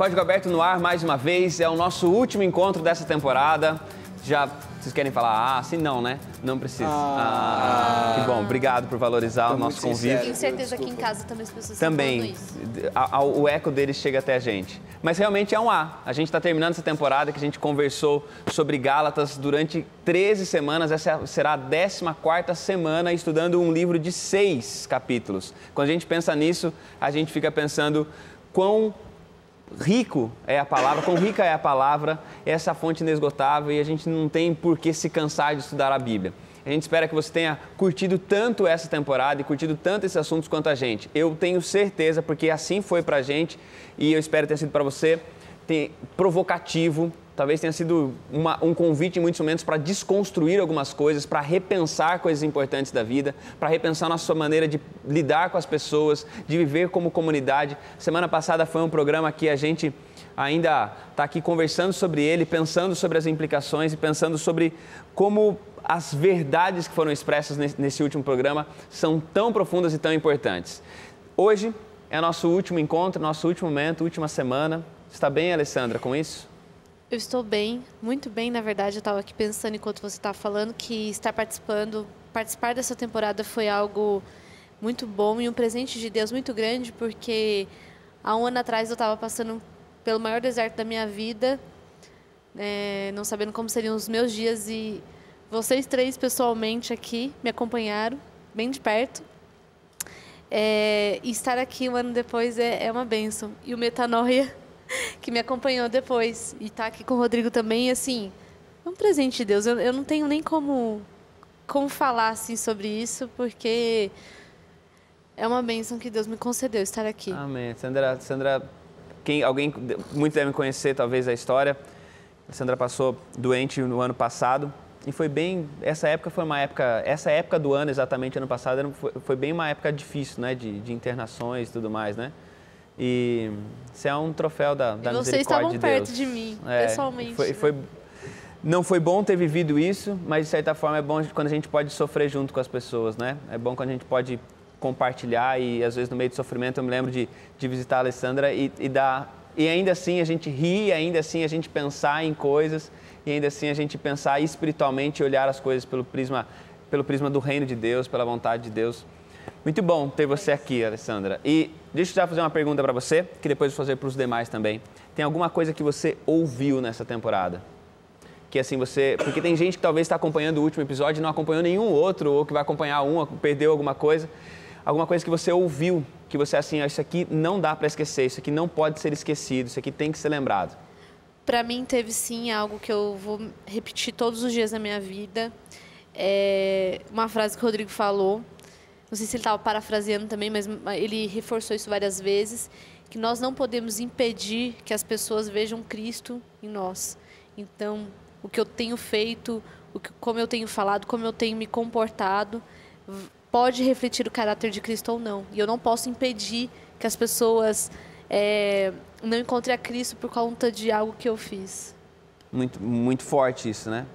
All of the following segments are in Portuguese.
Código Aberto no ar mais uma vez, é o nosso último encontro dessa temporada. Vocês querem falar sim, não, né? Não precisa. Que bom, obrigado por valorizar o nosso convite. Tenho certeza que em casa também as pessoas também, estão falando isso. O eco deles chega até a gente. Mas realmente é um A gente está terminando essa temporada que a gente conversou sobre Gálatas durante 13 semanas. Essa será a 14ª semana estudando um livro de 6 capítulos. Quando a gente pensa nisso, a gente fica pensando quão rico é a palavra, quão rica é a palavra, essa fonte inesgotável, e a gente não tem por que se cansar de estudar a Bíblia. A gente espera que você tenha curtido tanto essa temporada e curtido tanto esses assuntos quanto a gente. Eu tenho certeza, porque assim foi pra gente, e eu espero ter sido para você provocativo, talvez tenha sido um convite em muitos momentos para desconstruir algumas coisas, para repensar coisas importantes da vida, para repensar na sua maneira de lidar com as pessoas, de viver como comunidade. Semana passada foi um programa que a gente ainda está aqui conversando sobre ele, pensando sobre as implicações e pensando sobre como as verdades que foram expressas nesse último programa são tão profundas e tão importantes. Hoje é nosso último encontro, nosso último momento, última semana. Está bem, Alessandra, com isso? Eu estou bem, muito bem, na verdade. Eu estava aqui pensando enquanto você estava falando que participar dessa temporada foi algo muito bom e um presente de Deus muito grande, porque há um ano atrás eu estava passando pelo maior deserto da minha vida, não sabendo como seriam os meus dias, e vocês três pessoalmente aqui me acompanharam bem de perto. E estar aqui um ano depois é uma bênção. E o Metanoia, que me acompanhou depois, e estar aqui com o Rodrigo também, assim, é um presente de Deus. Eu não tenho nem como falar assim sobre isso, porque é uma bênção que Deus me concedeu estar aqui. Amém. Sandra, muitos devem conhecer talvez a história. A Sandra passou doente no ano passado. E foi bem, essa época do ano, exatamente, ano passado, foi bem uma época difícil, né, de internações e tudo mais, né? E você é um troféu da misericórdia de Deus. Vocês estavam perto de mim, pessoalmente. Não foi bom ter vivido isso, mas de certa forma é bom quando a gente pode sofrer junto com as pessoas, né? É bom quando a gente pode compartilhar e às vezes no meio do sofrimento eu me lembro de visitar a Alessandra e ainda assim a gente rir, ainda assim a gente pensar em coisas, e ainda assim a gente pensar espiritualmente e olhar as coisas pelo prisma do reino de Deus, pela vontade de Deus. Muito bom ter você aqui, Alessandra. E deixa eu já fazer uma pergunta para você, que depois eu vou fazer para os demais também. Tem alguma coisa que você ouviu nessa temporada? Que assim porque tem gente que talvez está acompanhando o último episódio e não acompanhou nenhum outro, ou que vai acompanhar perdeu alguma coisa que você ouviu, que você assim, isso aqui não dá para esquecer, isso aqui não pode ser esquecido, isso aqui tem que ser lembrado. Para mim teve sim algo que eu vou repetir todos os dias da minha vida. Uma frase que o Rodrigo falou, não sei se ele estava parafraseando também, mas ele reforçou isso várias vezes, que nós não podemos impedir que as pessoas vejam Cristo em nós. Então, o que eu tenho feito, como eu tenho falado, como eu tenho me comportado, pode refletir o caráter de Cristo ou não. E eu não posso impedir que as pessoas não encontrem a Cristo por conta de algo que eu fiz. Muito, muito forte isso, né?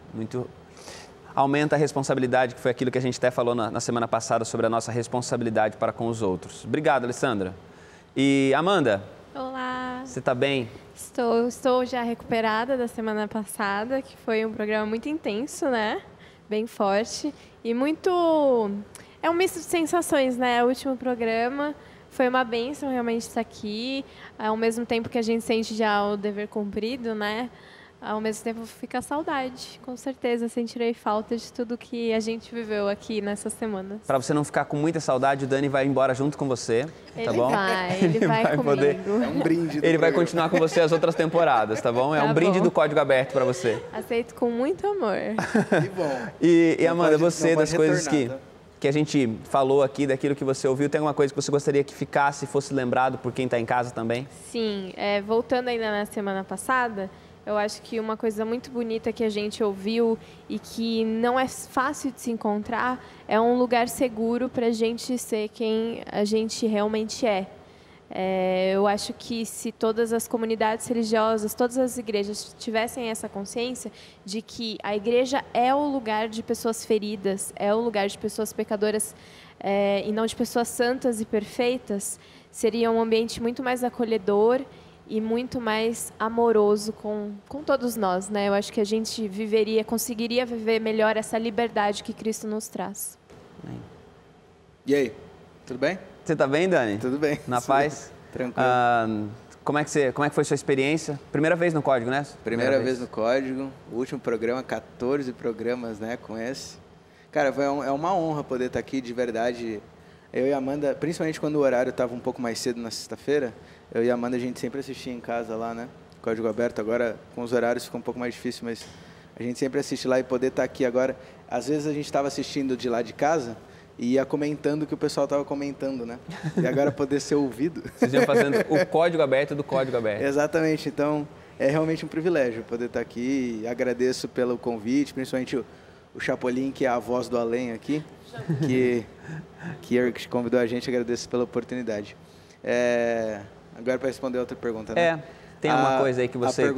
Aumenta a responsabilidade, que foi aquilo que a gente até falou na semana passada sobre a nossa responsabilidade para com os outros. Obrigado, Alessandra. E Amanda? Olá. Você está bem? Estou já recuperada da semana passada, que foi um programa muito intenso, né? Bem forte e muito... É um misto de sensações, né? O último programa foi uma bênção realmente estar aqui, ao mesmo tempo que a gente sente já o dever cumprido, né? Ao mesmo tempo fica a saudade, com certeza, sentirei falta de tudo que a gente viveu aqui nessas semanas. Para você não ficar com muita saudade, o Dani vai embora junto com você, tá bom? Ele vai comigo. É um brinde. Ele vai continuar com você as outras temporadas, tá bom? É um brinde do Código Aberto para você. Aceito com muito amor. Que bom. E Amanda, você, das coisas que a gente falou aqui, daquilo que você ouviu, tem alguma coisa que você gostaria que ficasse, fosse lembrado por quem está em casa também? Sim, voltando ainda na semana passada, eu acho que uma coisa muito bonita que a gente ouviu e que não é fácil de se encontrar é um lugar seguro para a gente ser quem a gente realmente é. Eu acho que se todas as comunidades religiosas, todas as igrejas tivessem essa consciência de que a igreja é o lugar de pessoas feridas, é o lugar de pessoas pecadoras e não de pessoas santas e perfeitas, seria um ambiente muito mais acolhedor e muito mais amoroso com todos nós, né? Eu acho que a gente conseguiria viver melhor essa liberdade que Cristo nos traz. E aí, tudo bem? Você tá bem, Dani? Tudo bem. Na paz? Tranquilo. Como é que foi sua experiência? Primeira vez no Código, né? Primeira vez no Código, o último programa, 14 programas, né, com esse. Cara, é uma honra poder estar aqui, de verdade. Eu e a Amanda, principalmente quando o horário estava um pouco mais cedo na sexta-feira, eu e a Amanda, a gente sempre assistia em casa lá, né? Código aberto. Agora, com os horários, ficou um pouco mais difícil, mas a gente sempre assiste lá e poder estar aqui agora. Às vezes a gente estava assistindo de lá de casa e ia comentando o que o pessoal estava comentando, né? E agora poder ser ouvido. Vocês iam fazendo o Código Aberto do Código Aberto. Exatamente. Então, é realmente um privilégio poder estar aqui. Agradeço pelo convite, principalmente o Chapolin, que é a voz do além aqui, que convidou a gente. Agradeço pela oportunidade. Agora, para responder outra pergunta, né? Tem alguma coisa aí que você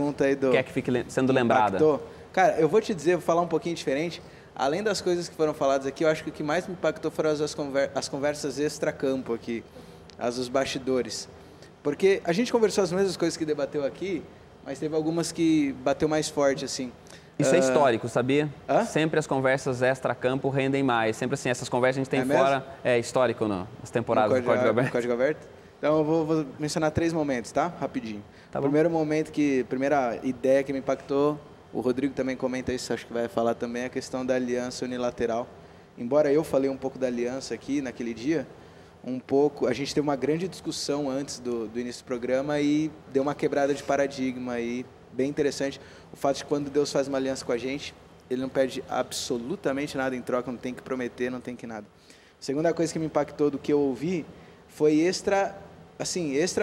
quer que fique sendo lembrada? Impactou? Cara, eu vou te dizer, vou falar um pouquinho diferente. Além das coisas que foram faladas aqui, eu acho que o que mais me impactou foram as conversas extra-campo aqui, as dos bastidores. Porque a gente conversou as mesmas coisas que debateu aqui, mas teve algumas que bateu mais forte, assim. Isso é histórico, sabia? Hã? Sempre as conversas extra-campo rendem mais. Sempre assim, essas conversas a gente tem fora. É histórico nas temporadas do Código Aberto. Código Aberto? Então, eu vou mencionar 3 momentos, tá? Rapidinho. Tá O bom. primeiro momento, primeira ideia que me impactou, o Rodrigo também comenta isso, acho que vai falar também, a questão da aliança unilateral. Embora eu falei um pouco da aliança aqui naquele dia, a gente teve uma grande discussão antes do início do programa e deu uma quebrada de paradigma aí, bem interessante. O fato de que quando Deus faz uma aliança com a gente, Ele não pede absolutamente nada em troca, não tem que prometer, não tem que nada. A segunda coisa que me impactou do que eu ouvi foi extra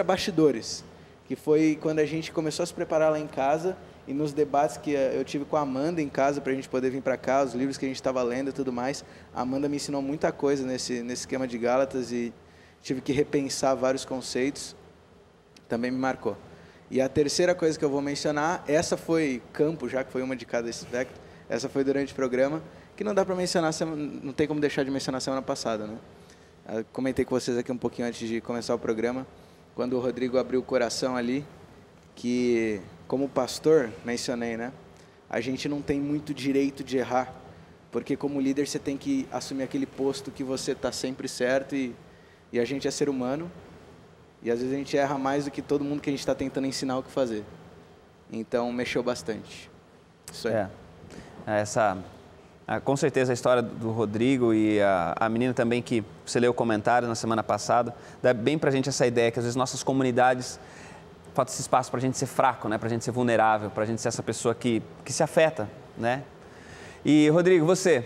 bastidores, que foi quando a gente começou a se preparar lá em casa e nos debates que eu tive com a Amanda em casa para a gente poder vir para cá, os livros que a gente estava lendo e tudo mais. A Amanda me ensinou muita coisa nesse esquema de Gálatas e tive que repensar vários conceitos, também me marcou. E a terceira coisa que eu vou mencionar, essa foi campo, já que foi uma de cada aspecto, essa foi durante o programa, que não dá para mencionar, não tem como deixar de mencionar semana passada, né? Eu comentei com vocês aqui um pouquinho antes de começar o programa, quando o Rodrigo abriu o coração ali, que, como pastor, mencionei, né? A gente não tem muito direito de errar, porque como líder você tem que assumir aquele posto que você está sempre certo e a gente é ser humano e às vezes a gente erra mais do que todo mundo que a gente está tentando ensinar o que fazer. Então, mexeu bastante. Isso aí. Com certeza a história do Rodrigo e a menina também que você leu o comentário na semana passada, dá bem pra gente essa ideia que às vezes nossas comunidades falta esse espaço para a gente ser fraco, né? Para a gente ser vulnerável, para a gente ser essa pessoa que se afeta, né? E, Rodrigo, você?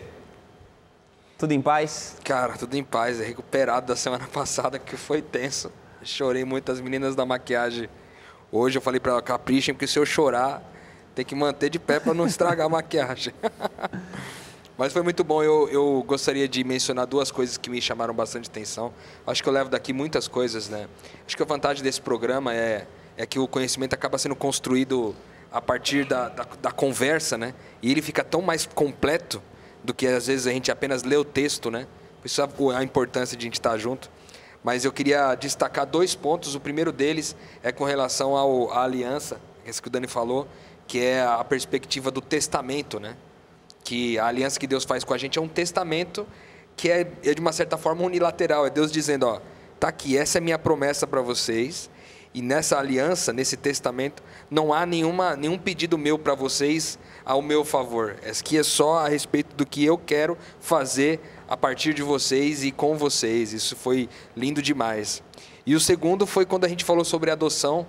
Tudo em paz? Cara, tudo em paz. Recuperado da semana passada, que foi tenso. Chorei muito, as meninas da maquiagem. Hoje eu falei para ela, caprichem, porque se eu chorar, tem que manter de pé para não estragar a maquiagem. Mas foi muito bom. Eu gostaria de mencionar 2 coisas que me chamaram bastante atenção. Acho que eu levo daqui muitas coisas, né? Acho que a vantagem desse programa é que o conhecimento acaba sendo construído a partir da conversa, né? E ele fica tão mais completo do que às vezes a gente apenas lê o texto, né? Por isso a importância de a gente estar junto. Mas eu queria destacar 2 pontos. O primeiro deles é com relação à aliança, esse que o Dani falou, que é a perspectiva do testamento, né? Que a aliança que Deus faz com a gente é um testamento que é de uma certa forma unilateral. É Deus dizendo, ó, tá aqui, essa é minha promessa para vocês. E nessa aliança, nesse testamento, não há nenhum pedido meu para vocês ao meu favor. Esse aqui é só a respeito do que eu quero fazer a partir de vocês e com vocês. Isso foi lindo demais. E o segundo foi quando a gente falou sobre adoção.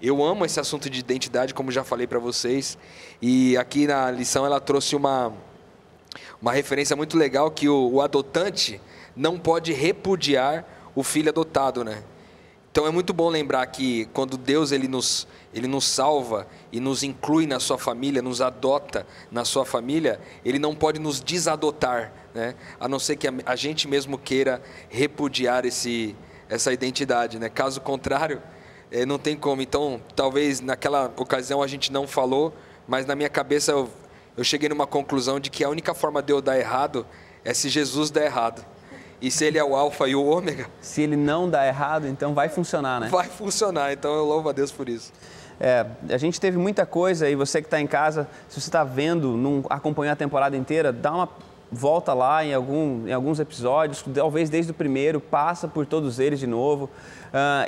Eu amo esse assunto de identidade, como já falei para vocês. E aqui na lição ela trouxe uma referência muito legal, que o adotante não pode repudiar o filho adotado, né? Então é muito bom lembrar que quando Deus ele nos salva e nos inclui na sua família, nos adota na sua família, Ele não pode nos desadotar, né? A não ser que a gente mesmo queira repudiar essa identidade, né? Caso contrário, não tem como. Então, talvez naquela ocasião a gente não falou, mas na minha cabeça eu cheguei numa conclusão de que a única forma de eu dar errado é se Jesus der errado. E se ele é o alfa e o ômega... Se ele não dá errado, então vai funcionar, né? Vai funcionar, então eu louvo a Deus por isso. A gente teve muita coisa e você que está em casa, se você está vendo, não acompanhou a temporada inteira, dá uma volta lá em alguns episódios, talvez desde o primeiro, passa por todos eles de novo.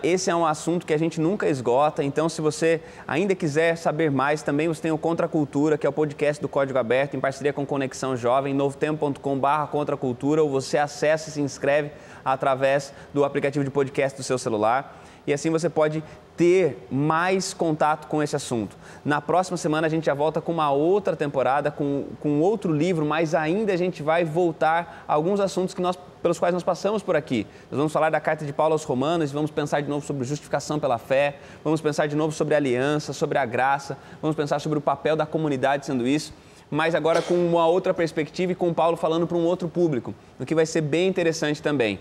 Esse é um assunto que a gente nunca esgota, então se você ainda quiser saber mais, também você tem o Contra a Cultura, que é o podcast do Código Aberto, em parceria com Conexão Jovem, novotempo.com/contracultura, ou você acessa e se inscreve através do aplicativo de podcast do seu celular. E assim você pode ter mais contato com esse assunto. Na próxima semana a gente já volta com uma outra temporada, com outro livro, mas ainda a gente vai voltar a alguns assuntos pelos quais nós passamos por aqui. Nós vamos falar da carta de Paulo aos Romanos, vamos pensar de novo sobre justificação pela fé, vamos pensar de novo sobre aliança, sobre a graça, vamos pensar sobre o papel da comunidade sendo isso, mas agora com uma outra perspectiva e com Paulo falando para um outro público, o que vai ser bem interessante também.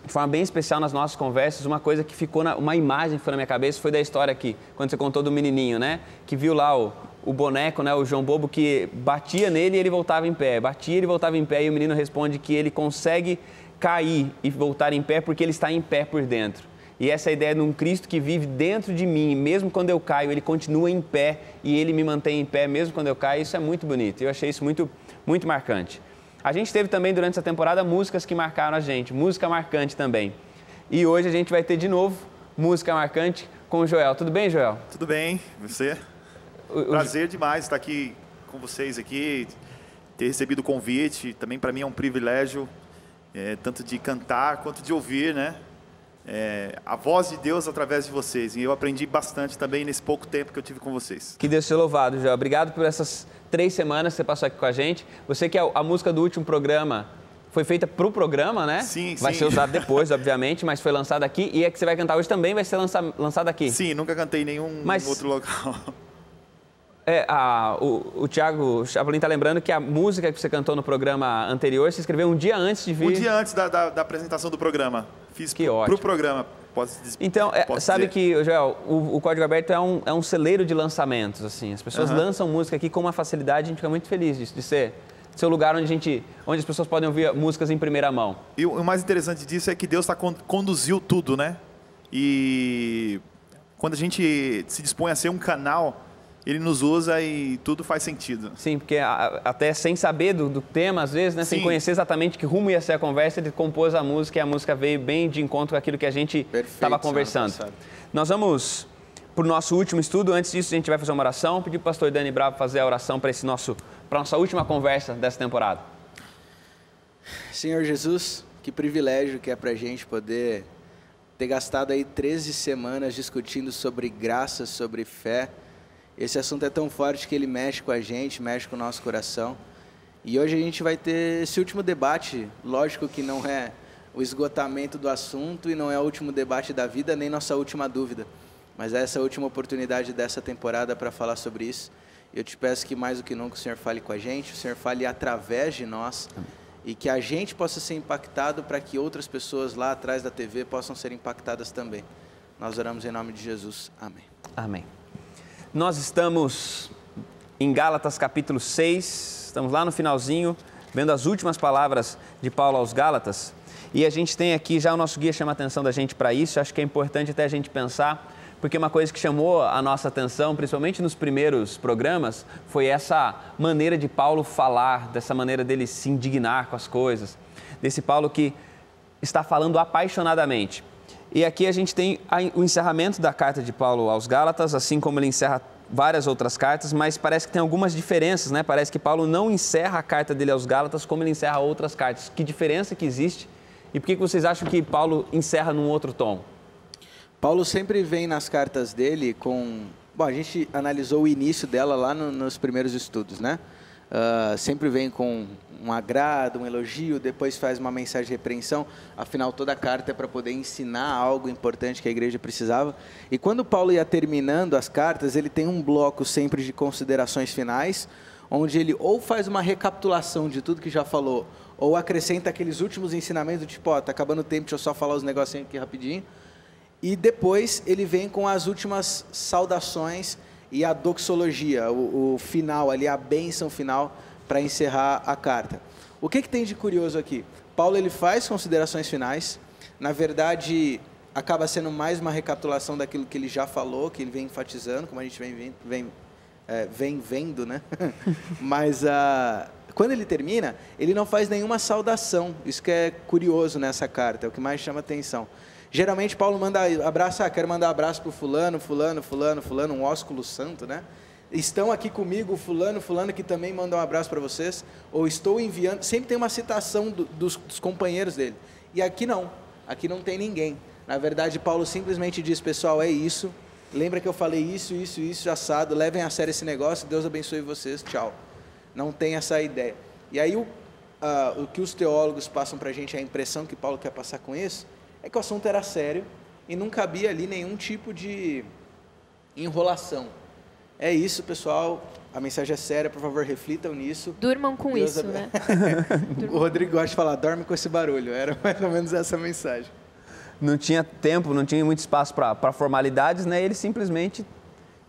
De forma bem especial nas nossas conversas, uma coisa que uma imagem que ficou na minha cabeça foi da história aqui, quando você contou do menininho, né? Que viu lá o boneco, né? O João Bobo, que batia nele e ele voltava em pé. Batia e ele voltava em pé e o menino responde que ele consegue cair e voltar em pé porque ele está em pé por dentro. E essa é a ideia de um Cristo que vive dentro de mim, e mesmo quando eu caio, ele continua em pé e ele me mantém em pé mesmo quando eu caio. Isso é muito bonito. Eu achei isso muito, muito marcante. A gente teve também durante essa temporada músicas que marcaram a gente, música marcante também. E hoje a gente vai ter de novo música marcante com o Joel. Tudo bem, Joel? Tudo bem, você? Prazer demais estar aqui com vocês aqui, ter recebido o convite. Também para mim é um privilégio, tanto de cantar quanto de ouvir, né? A voz de Deus através de vocês. E eu aprendi bastante também nesse pouco tempo que eu tive com vocês. Que Deus seja louvado, Joel. Obrigado por essas 3 semanas que você passou aqui com a gente. Você que a música do último programa foi feita para o programa, né? Sim, vai ser usada depois, obviamente, mas foi lançada aqui. E a que você vai cantar hoje também vai ser lançada aqui. Sim, nunca cantei em nenhum outro local. O Thiago Chapolin está lembrando que a música que você cantou no programa anterior, você escreveu um dia antes de vir. Um dia antes da apresentação do programa. Fiz para o programa. Então, sabe que, Joel, o Código Aberto é um celeiro de lançamentos, assim. As pessoas lançam música aqui com uma facilidade, a gente fica muito feliz disso, de ser o lugar onde as pessoas podem ouvir músicas em primeira mão. E o mais interessante disso é que Deus conduziu tudo, né? E quando a gente se dispõe a ser um canal, Ele nos usa e tudo faz sentido. Sim, porque até sem saber do tema, às vezes, né, sem conhecer exatamente que rumo ia ser a conversa, ele compôs a música e a música veio bem de encontro com aquilo que a gente estava conversando. Nós vamos para o nosso último estudo. Antes disso, a gente vai fazer uma oração. Pedir para o pastor Dani Bravo fazer a oração para a nossa última conversa dessa temporada. Senhor Jesus, que privilégio que é para a gente poder ter gastado aí 13 semanas discutindo sobre graça, sobre fé. Esse assunto é tão forte que ele mexe com a gente, mexe com o nosso coração. E hoje a gente vai ter esse último debate. Lógico que não é o esgotamento do assunto e não é o último debate da vida, nem nossa última dúvida. Mas é essa última oportunidade dessa temporada para falar sobre isso. Eu te peço que mais do que nunca o Senhor fale com a gente, o Senhor fale através de nós. E que a gente possa ser impactado para que outras pessoas lá atrás da TV possam ser impactadas também. Nós oramos em nome de Jesus. Amém. Amém. Nós estamos em Gálatas capítulo 6, estamos lá no finalzinho, vendo as últimas palavras de Paulo aos Gálatas. E a gente tem aqui, já o nosso guia chama a atenção da gente para isso, acho que é importante até a gente pensar, porque uma coisa que chamou a nossa atenção, principalmente nos primeiros programas, foi essa maneira de Paulo falar, dessa maneira dele se indignar com as coisas, desse Paulo que está falando apaixonadamente. E aqui a gente tem o encerramento da carta de Paulo aos Gálatas, assim como ele encerra várias outras cartas, mas parece que tem algumas diferenças, né? Parece que Paulo não encerra a carta dele aos Gálatas como ele encerra outras cartas. Que diferença que existe? E por que vocês acham que Paulo encerra num outro tom? Paulo sempre vem nas cartas dele com... Bom, a gente analisou o início dela lá nos primeiros estudos, né? Sempre vem com um agrado, um elogio, depois faz uma mensagem de repreensão. Afinal, toda a carta é para poder ensinar algo importante que a igreja precisava. E quando Paulo ia terminando as cartas, ele tem um bloco sempre de considerações finais, onde ele ou faz uma recapitulação de tudo que já falou, ou acrescenta aqueles últimos ensinamentos, tipo, ó, tá acabando o tempo, deixa eu só falar os negocinhos aqui rapidinho. E depois ele vem com as últimas saudações e a doxologia, o final ali, a bênção final para encerrar a carta. O que tem de curioso aqui? Paulo ele faz considerações finais. Na verdade, acaba sendo mais uma recapitulação daquilo que ele já falou, que ele vem enfatizando, como a gente vem vendo, né? Mas quando ele termina, ele não faz nenhuma saudação. Isso que é curioso nessa carta, é o que mais chama atenção. Geralmente, Paulo manda abraço, quero mandar abraço para o fulano, um ósculo santo, né? Estão aqui comigo, fulano, que também manda um abraço para vocês, ou estou enviando, sempre tem uma citação dos companheiros dele. E aqui não tem ninguém. Na verdade, Paulo simplesmente diz, pessoal, é isso, lembra que eu falei isso, assado, levem a sério esse negócio, Deus abençoe vocês, tchau. Não tem essa ideia. E aí, o que os teólogos passam para a gente, a impressão que Paulo quer passar com isso, é que o assunto era sério e não cabia ali nenhum tipo de enrolação. É isso, pessoal. A mensagem é séria, por favor, reflitam nisso. Durmam com Deus isso, né? O Rodrigo gosta de falar, dorme com esse barulho. Era mais ou menos essa mensagem. Não tinha tempo, não tinha muito espaço para formalidades, né? Ele simplesmente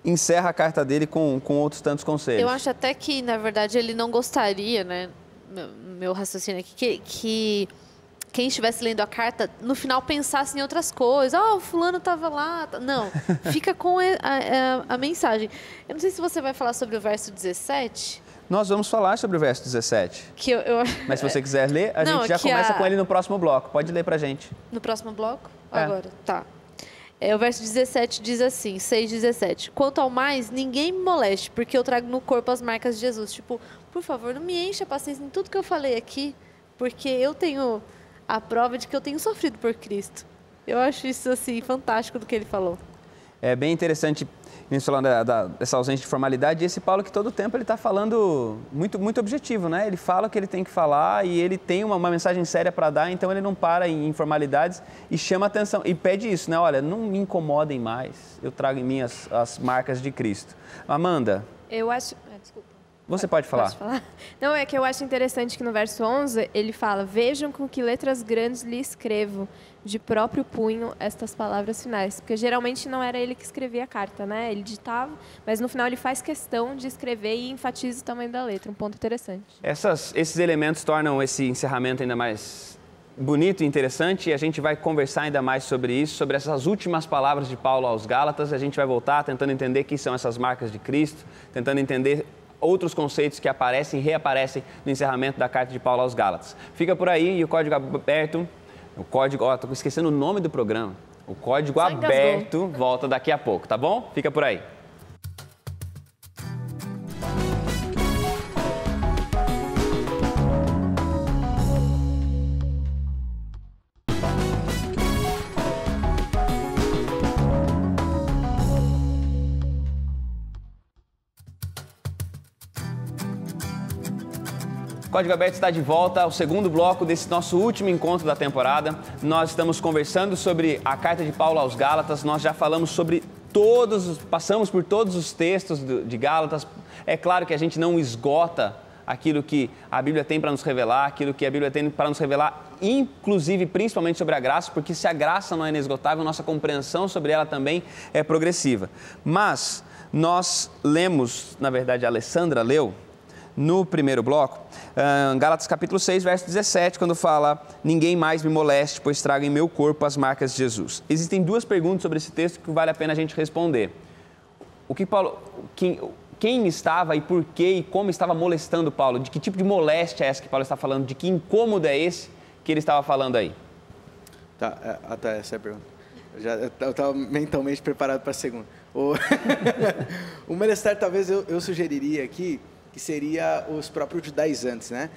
encerra a carta dele com outros tantos conselhos. Eu acho até que, na verdade, ele não gostaria, né? Meu raciocínio aqui, que quem estivesse lendo a carta, no final pensasse em outras coisas. O fulano estava lá. Não, fica com a mensagem. Eu não sei se você vai falar sobre o verso 17. Nós vamos falar sobre o verso 17. Mas se você quiser ler, a gente já começa com ele no próximo bloco. Pode ler pra gente. No próximo bloco? Agora, tá. O verso 17 diz assim, 6:17. Quanto ao mais, ninguém me moleste, porque eu trago no corpo as marcas de Jesus. Tipo, por favor, não me encha a paciência em tudo que eu falei aqui, porque eu tenho a prova de que eu tenho sofrido por Cristo. Eu acho isso, assim, fantástico do que ele falou. É bem interessante, falando dessa ausência de formalidade, e esse Paulo que todo tempo ele está falando muito, muito objetivo, né? Ele fala o que ele tem que falar e ele tem uma mensagem séria para dar, então ele não para em informalidades e chama atenção, e pede isso, né? Olha, não me incomodem mais, eu trago em mim as marcas de Cristo. Amanda. Eu acho... Desculpa. Você pode falar. Posso falar? Não, é que eu acho interessante que no verso 11 ele fala, vejam com que letras grandes lhe escrevo, de próprio punho, estas palavras finais. Porque geralmente não era ele que escrevia a carta, né? Ele ditava, mas no final ele faz questão de escrever e enfatiza o tamanho da letra. Um ponto interessante. Esses elementos tornam esse encerramento ainda mais bonito e interessante, e a gente vai conversar ainda mais sobre isso, sobre essas últimas palavras de Paulo aos Gálatas. A gente vai voltar tentando entender o que são essas marcas de Cristo, tentando entender outros conceitos que aparecem e reaparecem no encerramento da carta de Paulo aos Gálatas. Fica por aí, e o código aberto, estou esquecendo o nome do programa, o código aberto volta daqui a pouco, tá bom? Fica por aí. Código Aberto está de volta ao segundo bloco desse nosso último encontro da temporada. Nós estamos conversando sobre a carta de Paulo aos Gálatas. Nós já falamos sobre passamos por todos os textos de Gálatas. É claro que a gente não esgota aquilo que a Bíblia tem para nos revelar, aquilo que a Bíblia tem para nos revelar, inclusive, principalmente sobre a graça, porque se a graça não é inesgotável, nossa compreensão sobre ela também é progressiva. Mas nós lemos, na verdade, a Alessandra leu, no primeiro bloco, Gálatas capítulo 6, verso 17, quando fala, ninguém mais me moleste, pois trago em meu corpo as marcas de Jesus. Existem duas perguntas sobre esse texto que vale a pena a gente responder. Quem estava e por que e como estava molestando Paulo? De que tipo de moléstia é essa que Paulo está falando? De que incômodo é esse que ele estava falando aí? Tá, essa é a pergunta. Eu estava mentalmente preparado para a segunda. O molestar, talvez eu sugeriria aqui, que seria os próprios judaizantes, né?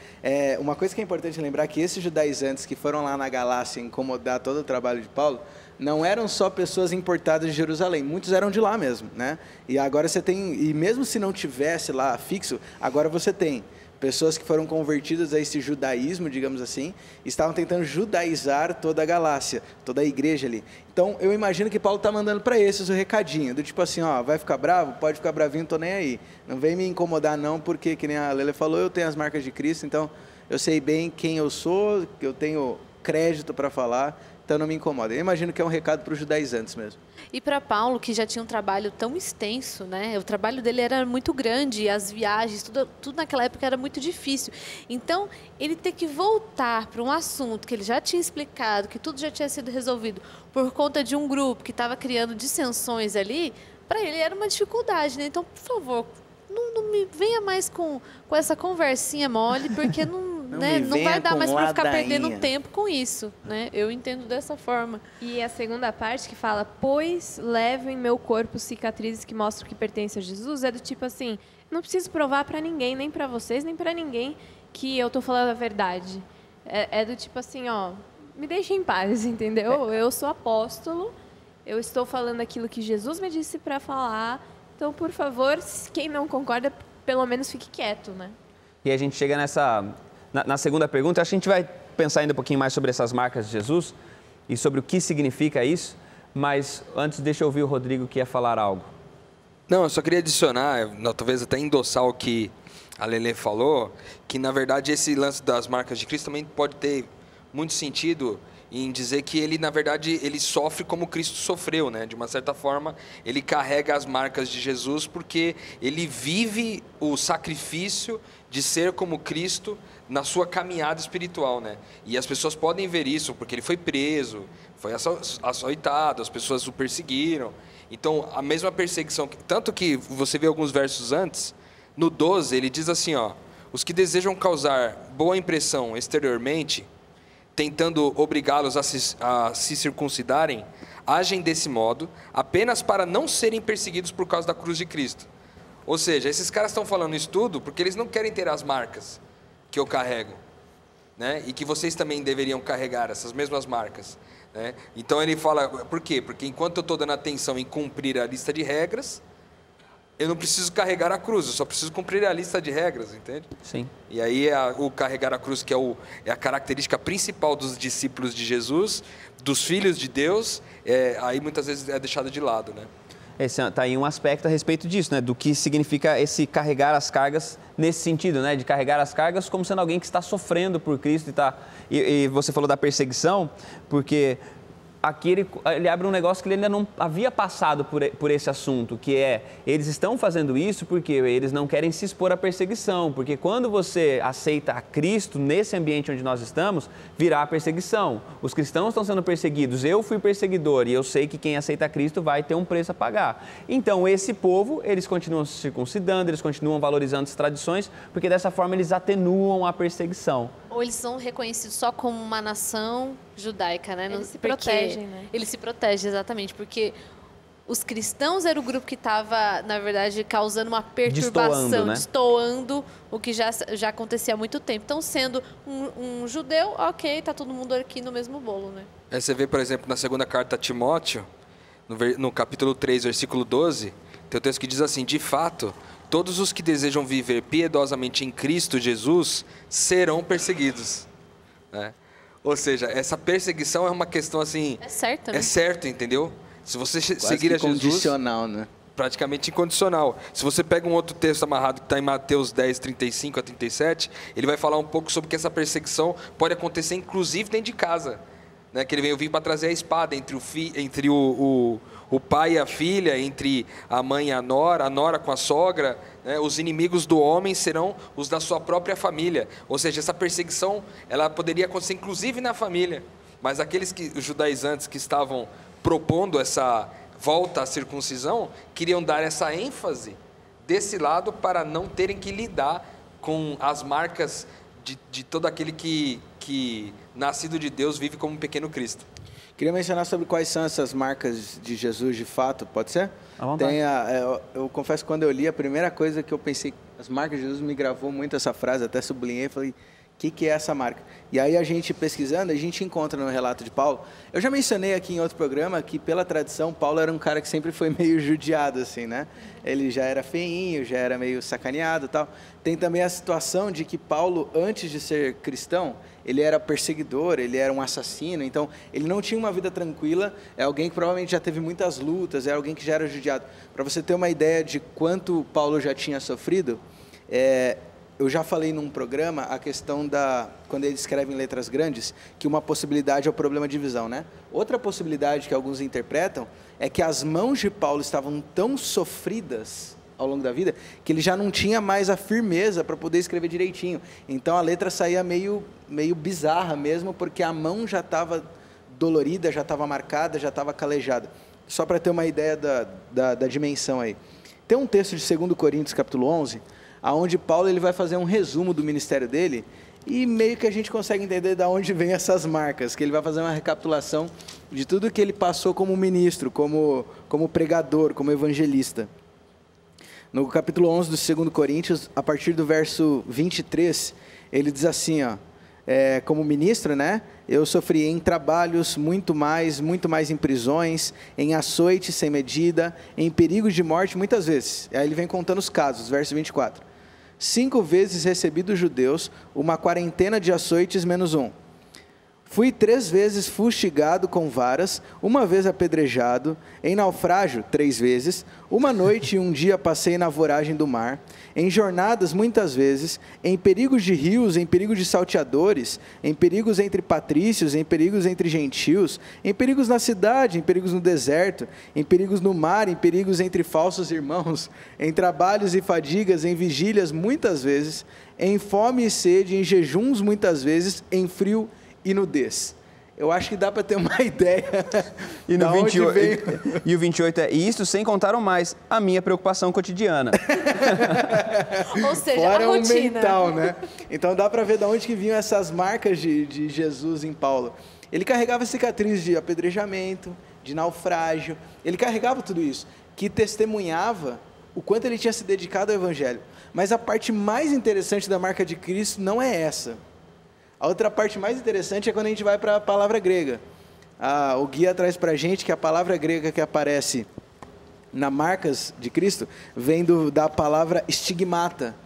Uma coisa que é importante lembrar é que esses judaizantes que foram lá na Galácia incomodar todo o trabalho de Paulo, não eram só pessoas importadas de Jerusalém, muitos eram de lá mesmo, né? E agora você tem, e mesmo se não tivesse lá fixo, agora você tem pessoas que foram convertidas a esse judaísmo, digamos assim, estavam tentando judaizar toda a Galácia, toda a igreja ali. Então, eu imagino que Paulo está mandando para esses o recadinho, do tipo assim, ó, vai ficar bravo? Pode ficar bravinho, tô nem aí. Não vem me incomodar não, porque, que nem a Lele falou, eu tenho as marcas de Cristo, então eu sei bem quem eu sou, que eu tenho crédito para falar, então não me incomoda. Eu imagino que é um recado para os judaizantes mesmo. E para Paulo, que já tinha um trabalho tão extenso, né? O trabalho dele era muito grande, as viagens, tudo naquela época era muito difícil. Então, ele ter que voltar para um assunto que ele já tinha explicado, que tudo já tinha sido resolvido, por conta de um grupo que estava criando dissensões ali, para ele era uma dificuldade, né? Então, por favor, não me venha mais com essa conversinha mole, porque não vai dar mais para ficar perdendo tempo com isso, né? Eu entendo dessa forma. E a segunda parte que fala, pois levo em meu corpo cicatrizes que mostram que pertence a Jesus, é do tipo assim, não preciso provar para ninguém, nem para vocês, nem para ninguém que eu tô falando a verdade. É do tipo assim, ó, me deixe em paz, entendeu? Eu sou apóstolo, eu estou falando aquilo que Jesus me disse para falar, então, por favor, quem não concorda, pelo menos fique quieto, né? E a gente chega na segunda pergunta, acho que a gente vai pensar ainda um pouquinho mais sobre essas marcas de Jesus e sobre o que significa isso, mas antes deixa eu ouvir o Rodrigo que ia falar algo. Não, eu só queria adicionar, talvez até endossar o que a Lelê falou, que na verdade esse lance das marcas de Cristo também pode ter muito sentido em dizer que ele, na verdade, ele sofre como Cristo sofreu, né? De uma certa forma, ele carrega as marcas de Jesus porque ele vive o sacrifício de ser como Cristo na sua caminhada espiritual, né? E as pessoas podem ver isso porque ele foi preso, foi açoitado, as pessoas o perseguiram. Então, a mesma perseguição, tanto que você vê alguns versos antes, no 12 ele diz assim, ó, os que desejam causar boa impressão exteriormente, tentando obrigá-los a se circuncidarem, agem desse modo apenas para não serem perseguidos por causa da cruz de Cristo. Ou seja, esses caras estão falando isso tudo porque eles não querem ter as marcas que eu carrego, né? E que vocês também deveriam carregar essas mesmas marcas, né? Então ele fala, por quê? Porque enquanto eu estou dando atenção em cumprir a lista de regras, eu não preciso carregar a cruz, eu só preciso cumprir a lista de regras, entende? Sim. E aí o carregar a cruz, que é a característica principal dos discípulos de Jesus, dos filhos de Deus, aí muitas vezes é deixado de lado, né? Esse está aí um aspecto a respeito disso, né? Do que significa esse carregar as cargas nesse sentido, né? De carregar as cargas como sendo alguém que está sofrendo por Cristo e você falou da perseguição, porque aqui ele abre um negócio que ele ainda não havia passado por esse assunto, que é, eles estão fazendo isso porque eles não querem se expor à perseguição, porque quando você aceita a Cristo nesse ambiente onde nós estamos, virá a perseguição. Os cristãos estão sendo perseguidos, eu fui perseguidor e eu sei que quem aceita a Cristo vai ter um preço a pagar. Então esse povo, eles continuam se circuncidando, eles continuam valorizando as tradições, porque dessa forma eles atenuam a perseguição. Ou eles são reconhecidos só como uma nação judaica, né? Eles se protegem, né? Eles se protegem, exatamente, os cristãos era o grupo que estava, na verdade, causando uma perturbação, destoando o que já acontecia há muito tempo. Então, sendo um judeu, ok, tá todo mundo aqui no mesmo bolo, né? Você vê, por exemplo, na segunda carta a Timóteo, no capítulo 3, versículo 12, tem um texto que diz assim, de fato, todos os que desejam viver piedosamente em Cristo Jesus serão perseguidos, né? Ou seja, essa perseguição é uma questão assim... É certo, né? É certo, entendeu? Se você quase seguir a Jesus... incondicional, né? Praticamente incondicional. Se você pega um outro texto amarrado que está em Mateus 10, 35 a 37, ele vai falar um pouco sobre que essa perseguição pode acontecer inclusive dentro de casa, né? Que ele veio vir para trazer a espada entre o pai e a filha, entre a mãe e a nora com a sogra, né? Os inimigos do homem serão os da sua própria família. Ou seja, essa perseguição ela poderia acontecer inclusive na família. Mas os judaizantes que estavam propondo essa volta à circuncisão, queriam dar essa ênfase desse lado para não terem que lidar com as marcas de todo aquele que nascido de Deus vive como um pequeno Cristo. Queria mencionar sobre quais são essas marcas de Jesus de fato, pode ser? Eu confesso que quando eu li, a primeira coisa que eu pensei, as marcas de Jesus me gravou muito essa frase, até sublinhei, falei, o que é essa marca? E aí a gente pesquisando, a gente encontra no relato de Paulo, eu já mencionei aqui em outro programa que pela tradição, Paulo era um cara que sempre foi meio judiado, assim, né? Ele já era feinho, já era meio sacaneado e tal. Tem também a situação de que Paulo, antes de ser cristão, ele era perseguidor, ele era um assassino, então ele não tinha uma vida tranquila, é alguém que provavelmente já teve muitas lutas, é alguém que já era judiado. Para você ter uma ideia de quanto Paulo já tinha sofrido, eu já falei num programa a questão quando ele escreve em letras grandes, que uma possibilidade é o problema de visão, né? Outra possibilidade que alguns interpretam é que as mãos de Paulo estavam tão sofridas ao longo da vida, que ele já não tinha mais a firmeza para poder escrever direitinho. Então a letra saía meio bizarra mesmo, porque a mão já estava dolorida, já estava marcada, já estava calejada. Só para ter uma ideia da dimensão aí. Tem um texto de 2 Coríntios, capítulo 11, onde Paulo ele vai fazer um resumo do ministério dele, e meio que a gente consegue entender de onde vem essas marcas, que ele vai fazer uma recapitulação de tudo que ele passou como ministro, como pregador, como evangelista. No capítulo 11 do 2 Coríntios, a partir do verso 23, ele diz assim, como ministro, né? Eu sofri em trabalhos muito mais em prisões, em açoites sem medida, em perigos de morte muitas vezes. Aí ele vem contando os casos, verso 24. 5 vezes recebi dos judeus uma quarentena de açoites menos um. Fui 3 vezes fustigado com varas, 1 vez apedrejado, em naufrágio 3 vezes, 1 noite e 1 dia passei na voragem do mar, em jornadas muitas vezes, em perigos de rios, em perigos de salteadores, em perigos entre patrícios, em perigos entre gentios, em perigos na cidade, em perigos no deserto, em perigos no mar, em perigos entre falsos irmãos, em trabalhos e fadigas, em vigílias muitas vezes, em fome e sede, em jejuns muitas vezes, em frio e nudez. Eu acho que dá para ter uma ideia. E no 28, e o 28 é isso sem contar o mais, a minha preocupação cotidiana. Ou seja, fora a rotina. mental, né? Então dá para ver de onde que vinham essas marcas de Jesus em Paulo. Ele carregava cicatrizes de apedrejamento, de naufrágio. Ele carregava tudo isso, que testemunhava o quanto ele tinha se dedicado ao evangelho. Mas a parte mais interessante da marca de Cristo não é essa. A outra parte mais interessante é quando a gente vai para a palavra grega. O guia traz para a gente que a palavra grega que aparece nas marcas de Cristo vem da palavra estigmata.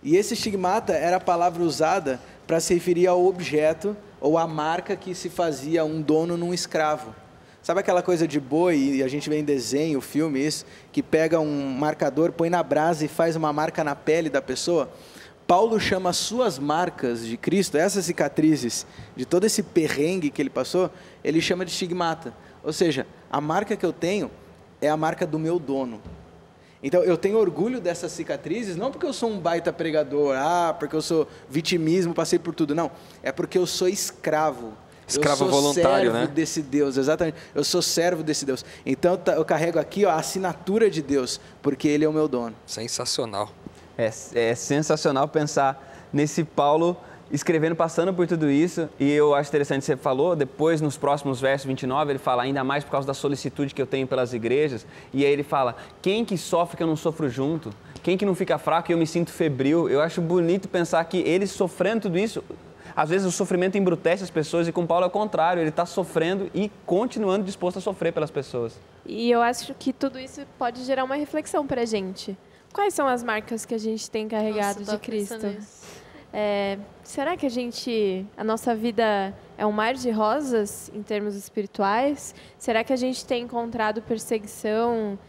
E esse estigmata era a palavra usada para se referir ao objeto ou à marca que se fazia um dono num escravo. Sabe aquela coisa de boi, e a gente vê em desenho, filme, isso, que pega um marcador, põe na brasa e faz uma marca na pele da pessoa? Paulo chama as suas marcas de Cristo, essas cicatrizes, de todo esse perrengue que ele passou, ele chama de estigmata. Ou seja, a marca que eu tenho é a marca do meu dono. Então, eu tenho orgulho dessas cicatrizes, não porque eu sou um baita pregador, porque eu sou vitimismo, passei por tudo, não. É porque eu sou escravo. Escravo eu sou voluntário, servo né? desse Deus, exatamente. Eu sou servo desse Deus. Então, eu carrego aqui a assinatura de Deus, porque Ele é o meu dono. Sensacional. É sensacional pensar nesse Paulo escrevendo, passando por tudo isso, e eu acho interessante, você falou, depois nos próximos versos 29, ele fala, ainda mais por causa da solicitude que eu tenho pelas igrejas, e aí ele fala, quem que sofre que eu não sofro junto? Quem que não fica fraco e eu me sinto febril? Eu acho bonito pensar que ele sofrendo tudo isso, às vezes o sofrimento embrutece as pessoas, e com Paulo é o contrário, ele está sofrendo e continuando disposto a sofrer pelas pessoas. E eu acho que tudo isso pode gerar uma reflexão para a gente. Quais são as marcas que a gente tem carregado de Cristo? Será que a nossa vida é um mar de rosas em termos espirituais? Será que a gente tem encontrado perseguição,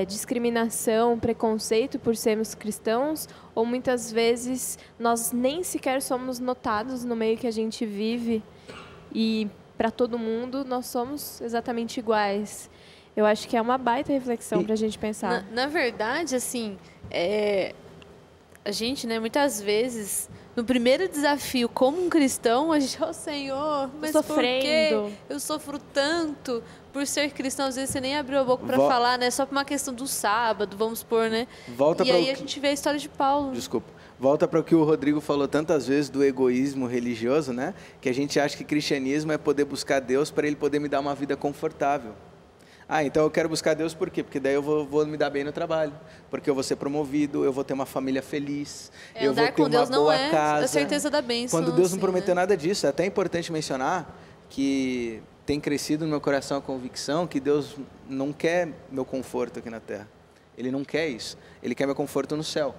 discriminação, preconceito por sermos cristãos? Ou muitas vezes nós nem sequer somos notados no meio que a gente vive e para todo mundo nós somos exatamente iguais? Eu acho que é uma baita reflexão para a gente pensar. Na verdade, assim, a gente, né, muitas vezes, no primeiro desafio como um cristão, a gente, Senhor, mas sofrendo. Por que eu sofro tanto por ser cristão? Às vezes você nem abriu a boca para falar, né? Só por uma questão do sábado, vamos supor, né? E aí a gente vê a história de Paulo. Desculpa. Volta para o que o Rodrigo falou tantas vezes do egoísmo religioso, né? Que a gente acha que cristianismo é poder buscar Deus para Ele poder me dar uma vida confortável. Então eu quero buscar Deus por quê? Porque daí eu vou me dar bem no trabalho, porque eu vou ser promovido, eu vou ter uma família feliz, eu vou ter uma boa casa. A certeza da bênção. Quando Deus não prometeu nada disso, é até importante mencionar que tem crescido no meu coração a convicção que Deus não quer meu conforto aqui na terra. Ele não quer isso. Ele quer meu conforto no céu.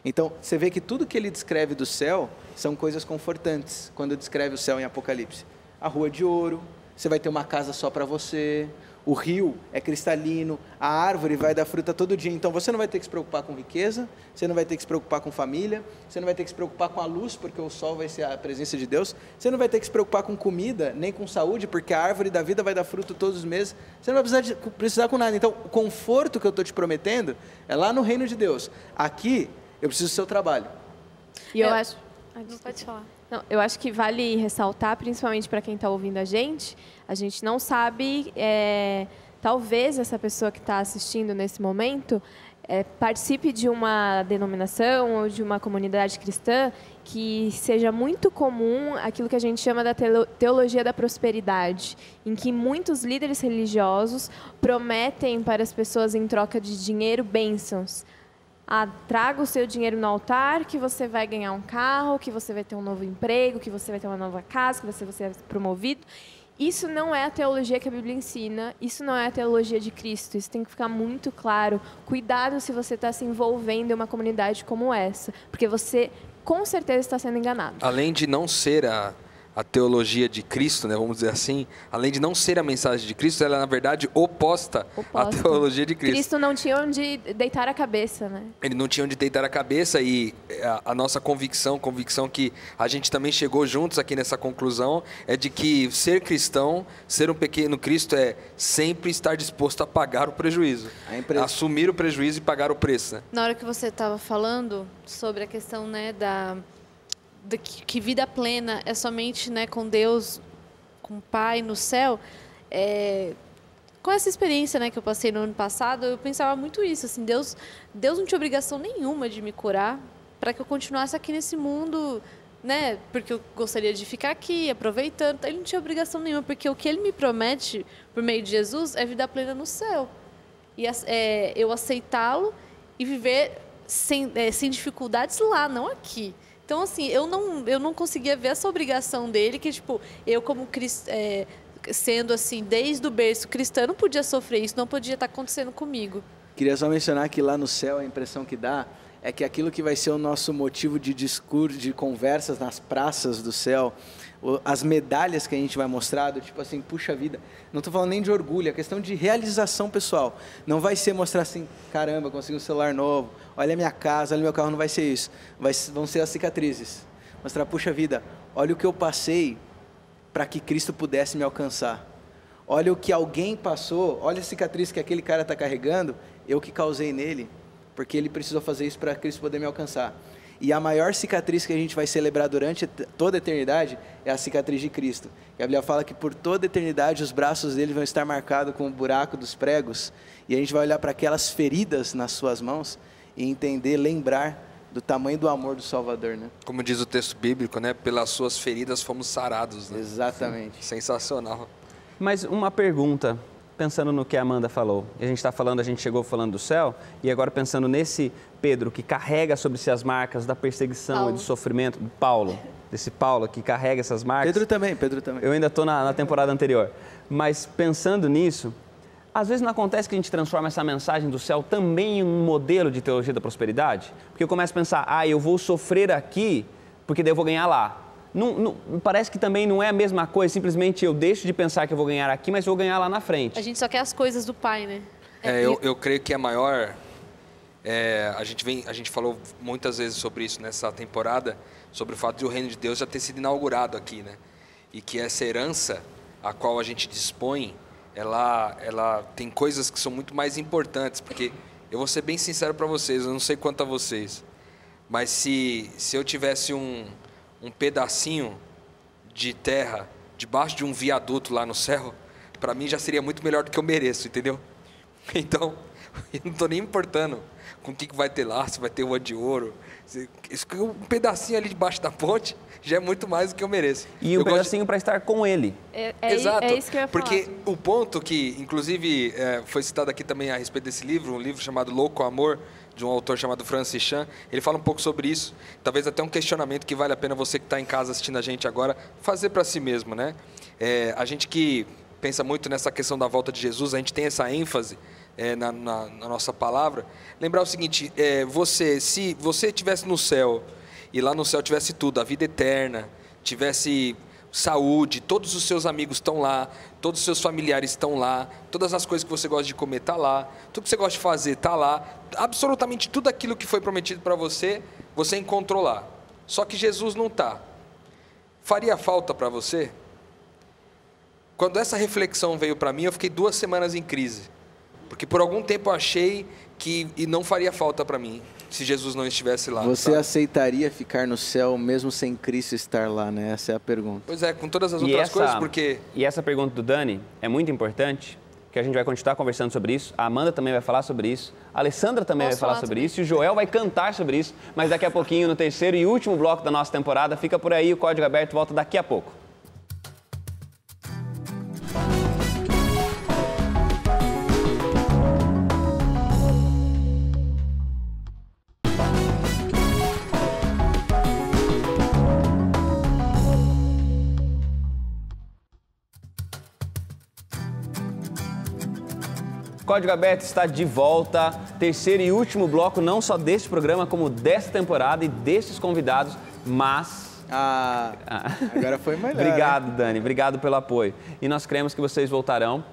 Então, você vê que tudo que ele descreve do céu são coisas confortantes, quando descreve o céu em Apocalipse. A rua de ouro, você vai ter uma casa só para você, o rio é cristalino, a árvore vai dar fruta todo dia. Então você não vai ter que se preocupar com riqueza, você não vai ter que se preocupar com família, você não vai ter que se preocupar com a luz, porque o sol vai ser a presença de Deus, você não vai ter que se preocupar com comida, nem com saúde, porque a árvore da vida vai dar fruto todos os meses, você não vai precisar com nada. Então o conforto que eu estou te prometendo é lá no reino de Deus. Aqui eu preciso do seu trabalho. E eu acho... Não pode falar. Não, eu acho que vale ressaltar, principalmente para quem está ouvindo a gente não sabe, talvez essa pessoa que está assistindo nesse momento participe de uma denominação ou de uma comunidade cristã que seja muito comum aquilo que a gente chama da teologia da prosperidade, em que muitos líderes religiosos prometem para as pessoas em troca de dinheiro bênçãos. Traga o seu dinheiro no altar, que você vai ganhar um carro, que você vai ter um novo emprego, que você vai ter uma nova casa, que você vai ser promovido. Isso não é a teologia que a Bíblia ensina, isso não é a teologia de Cristo, isso tem que ficar muito claro. Cuidado se você está se envolvendo em uma comunidade como essa, porque você com certeza está sendo enganado. Além de não ser a teologia de Cristo, né, vamos dizer assim, além de não ser a mensagem de Cristo, ela é, na verdade, oposta à teologia de Cristo. Cristo não tinha onde deitar a cabeça, né? Ele não tinha onde deitar a cabeça e a nossa convicção que a gente também chegou juntos aqui nessa conclusão, é de que ser cristão, ser um pequeno Cristo é sempre estar disposto a pagar o prejuízo, assumir o prejuízo e pagar o preço. Né? Na hora que você estava falando sobre a questão, né, que vida plena é somente, né, com Deus, com o Pai no céu, com essa experiência, né, que eu passei no ano passado, eu pensava muito isso, assim, Deus não tinha obrigação nenhuma de me curar para que eu continuasse aqui nesse mundo, né, porque eu gostaria de ficar aqui, aproveitando. Ele não tinha obrigação nenhuma, porque o que Ele me promete por meio de Jesus é vida plena no céu. E eu aceitá-lo e viver sem dificuldades lá, não aqui. Então, assim, eu não conseguia ver essa obrigação dele, que, tipo, eu como sendo, assim, desde o berço cristã, não podia sofrer isso, não podia estar acontecendo comigo. Queria só mencionar que lá no céu a impressão que dá é que aquilo que vai ser o nosso motivo de discurso, de conversas nas praças do céu, as medalhas que a gente vai mostrar, tipo assim, puxa vida, não estou falando nem de orgulho, é questão de realização pessoal. Não vai ser mostrar assim, caramba, consegui um celular novo, olha a minha casa, olha o meu carro, não vai ser isso. Vão ser as cicatrizes. Mostrar, puxa vida, olha o que eu passei para que Cristo pudesse me alcançar. Olha o que alguém passou, olha a cicatriz que aquele cara está carregando, eu que causei nele, porque ele precisou fazer isso para Cristo poder me alcançar. E a maior cicatriz que a gente vai celebrar durante toda a eternidade é a cicatriz de Cristo. A Bíblia fala que por toda a eternidade os braços dele vão estar marcados com o buraco dos pregos, e a gente vai olhar para aquelas feridas nas suas mãos e entender, lembrar do tamanho do amor do Salvador, né? Como diz o texto bíblico, né? Pelas suas feridas fomos sarados. Né? Exatamente. Sensacional. Mas uma pergunta, pensando no que a Amanda falou. A gente chegou falando do céu, e agora pensando nesse Pedro que carrega sobre si as marcas da perseguição e do sofrimento, desse Paulo que carrega essas marcas. Pedro também. Eu ainda estou na temporada anterior. Mas pensando nisso, às vezes não acontece que a gente transforma essa mensagem do céu também em um modelo de teologia da prosperidade? Porque eu começo a pensar, eu vou sofrer aqui, porque daí eu vou ganhar lá. Não, parece que também não é a mesma coisa, simplesmente eu deixo de pensar que eu vou ganhar aqui, mas vou ganhar lá na frente. A gente só quer as coisas do Pai, né? Eu creio que a maior... a gente falou muitas vezes sobre isso nessa temporada, sobre o fato de o reino de Deus já ter sido inaugurado aqui, né? E que essa herança a qual a gente dispõe, ela tem coisas que são muito mais importantes, porque eu vou ser bem sincero para vocês, eu não sei quanto a vocês, mas se eu tivesse um pedacinho de terra debaixo de um viaduto lá no céu, para mim já seria muito melhor do que eu mereço, entendeu? Então, eu não estou nem importando com o que vai ter lá, se vai ter uma de ouro. Um pedacinho ali debaixo da ponte já é muito mais do que eu mereço. E um pedacinho para estar com ele. Exato. É isso que eu ia falar. Porque o ponto que, inclusive, foi citado aqui também a respeito desse livro, um livro chamado Louco Amor, de um autor chamado Francis Chan, ele fala um pouco sobre isso, talvez até um questionamento que vale a pena você que está em casa assistindo a gente agora, fazer para si mesmo, né? A gente que pensa muito nessa questão da volta de Jesus, a gente tem essa ênfase na nossa palavra, lembrar o seguinte, se você estivesse no céu, e lá no céu tivesse tudo, a vida eterna, tivesse saúde, todos os seus amigos estão lá, todos os seus familiares estão lá, todas as coisas que você gosta de comer está lá, tudo que você gosta de fazer está lá, absolutamente tudo aquilo que foi prometido para você, você encontrou lá. Só que Jesus não está. Faria falta para você? Quando essa reflexão veio para mim, eu fiquei 2 semanas em crise, porque por algum tempo eu achei que não faria falta para mim, se Jesus não estivesse lá. Você sabe? aceitaria ficar no céu mesmo sem Cristo estar lá, né? Essa é a pergunta. Pois é, com todas as outras coisas, porque... E essa pergunta do Dani é muito importante, que a gente vai continuar conversando sobre isso, a Amanda também vai falar sobre isso, a Alessandra também vai falar sobre isso, e o Joel vai cantar sobre isso, mas daqui a pouquinho, no terceiro e último bloco da nossa temporada, fica por aí, o Código Aberto volta daqui a pouco. Código Aberto está de volta, terceiro e último bloco, não só deste programa, como desta temporada e destes convidados, mas... Agora foi melhor. Obrigado, Dani, obrigado pelo apoio. E nós cremos que vocês voltarão.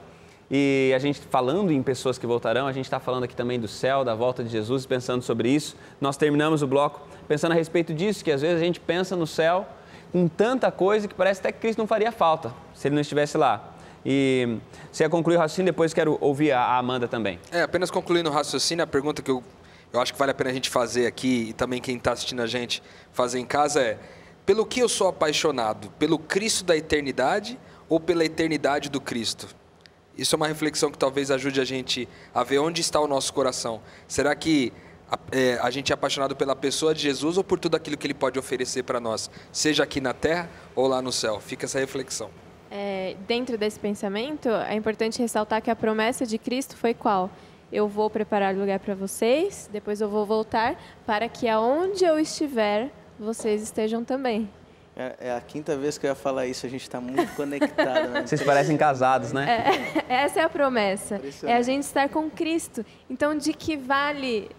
E a gente, falando em pessoas que voltarão, a gente está falando aqui também do céu, da volta de Jesus, pensando sobre isso. Nós terminamos o bloco pensando a respeito disso, que às vezes a gente pensa no céu com tanta coisa que parece até que Cristo não faria falta, se Ele não estivesse lá. E você ia concluir o raciocínio, depois quero ouvir a Amanda também. Apenas concluindo o raciocínio, a pergunta que eu acho que vale a pena a gente fazer aqui, e também quem está assistindo a gente fazer em casa é: pelo que eu sou apaixonado? Pelo Cristo da eternidade ou pela eternidade do Cristo? Isso é uma reflexão que talvez ajude a gente a ver onde está o nosso coração. Será que a gente é apaixonado pela pessoa de Jesus ou por tudo aquilo que Ele pode oferecer para nós, seja aqui na terra ou lá no céu? Fica essa reflexão. Dentro desse pensamento, é importante ressaltar que a promessa de Cristo foi qual? Eu vou preparar lugar para vocês, depois eu vou voltar, para que aonde eu estiver, vocês estejam também. É a 5ª vez que eu ia falar isso, a gente está muito conectado. Né? Vocês parecem casados, né? Essa é a promessa, é a gente estar com Cristo. Então, de que vale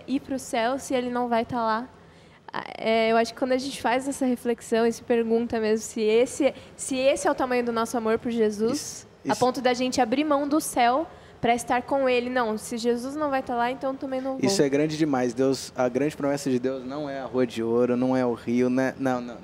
ir para o céu se Ele não vai estar lá? Eu acho que quando a gente faz essa reflexão e se pergunta mesmo se esse é o tamanho do nosso amor por Jesus, a ponto da gente abrir mão do céu para estar com Ele. Não, se Jesus não vai estar lá, então também não vou. Isso é grande demais. A grande promessa de Deus não é a Rua de Ouro, não é o Rio, né? Não.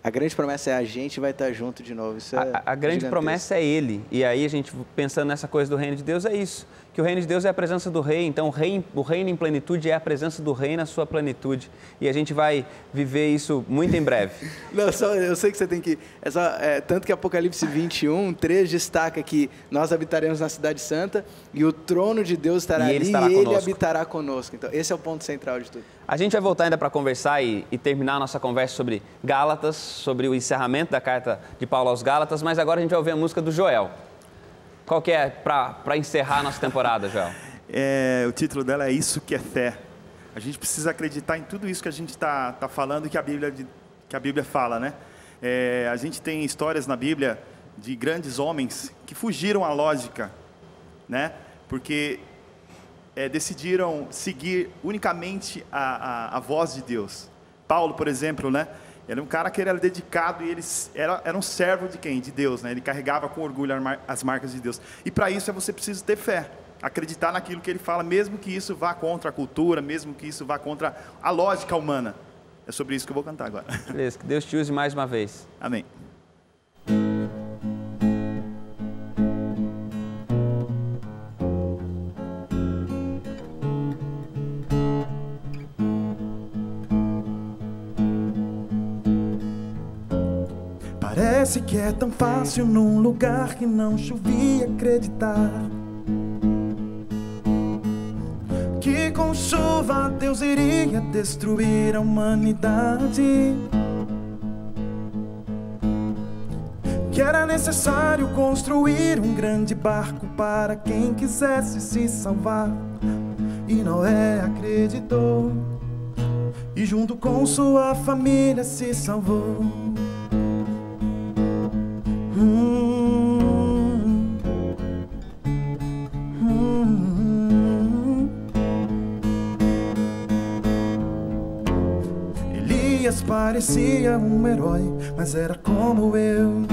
A grande promessa é a gente vai estar junto de novo. Isso a grande promessa é Ele. E aí a gente, pensando nessa coisa do reino de Deus, é isso. Que o reino de Deus é a presença do rei. Então o reino em plenitude é a presença do rei na sua plenitude. E a gente vai viver isso muito em breve. Não, eu sei que você tem que... tanto que Apocalipse 21, 3 destaca que nós habitaremos na cidade santa e o trono de Deus estará ali e Ele habitará conosco. Então esse é o ponto central de tudo. A gente vai voltar ainda para conversar e terminar a nossa conversa sobre Gálatas, sobre o encerramento da carta de Paulo aos Gálatas, mas agora a gente vai ouvir a música do Joel. Qual que é para encerrar a nossa temporada, Joel? O título dela é Isso que é Fé. A gente precisa acreditar em tudo isso que a gente está falando e que a Bíblia fala, né? A gente tem histórias na Bíblia de grandes homens que fugiram à lógica, né? Porque decidiram seguir unicamente a voz de Deus. Paulo, por exemplo, né? Era um cara que era dedicado e ele era um servo de quem? De Deus, né? Ele carregava com orgulho as marcas de Deus. E para isso você precisa ter fé, acreditar naquilo que ele fala, mesmo que isso vá contra a cultura, mesmo que isso vá contra a lógica humana. É sobre isso que eu vou cantar agora. Beleza, que Deus te use mais uma vez. Amém. Parece que é tão fácil num lugar que não chovia acreditar que com chuva Deus iria destruir a humanidade, que era necessário construir um grande barco para quem quisesse se salvar. E Noé acreditou e junto com sua família se salvou. parecia um herói, mas era como eu.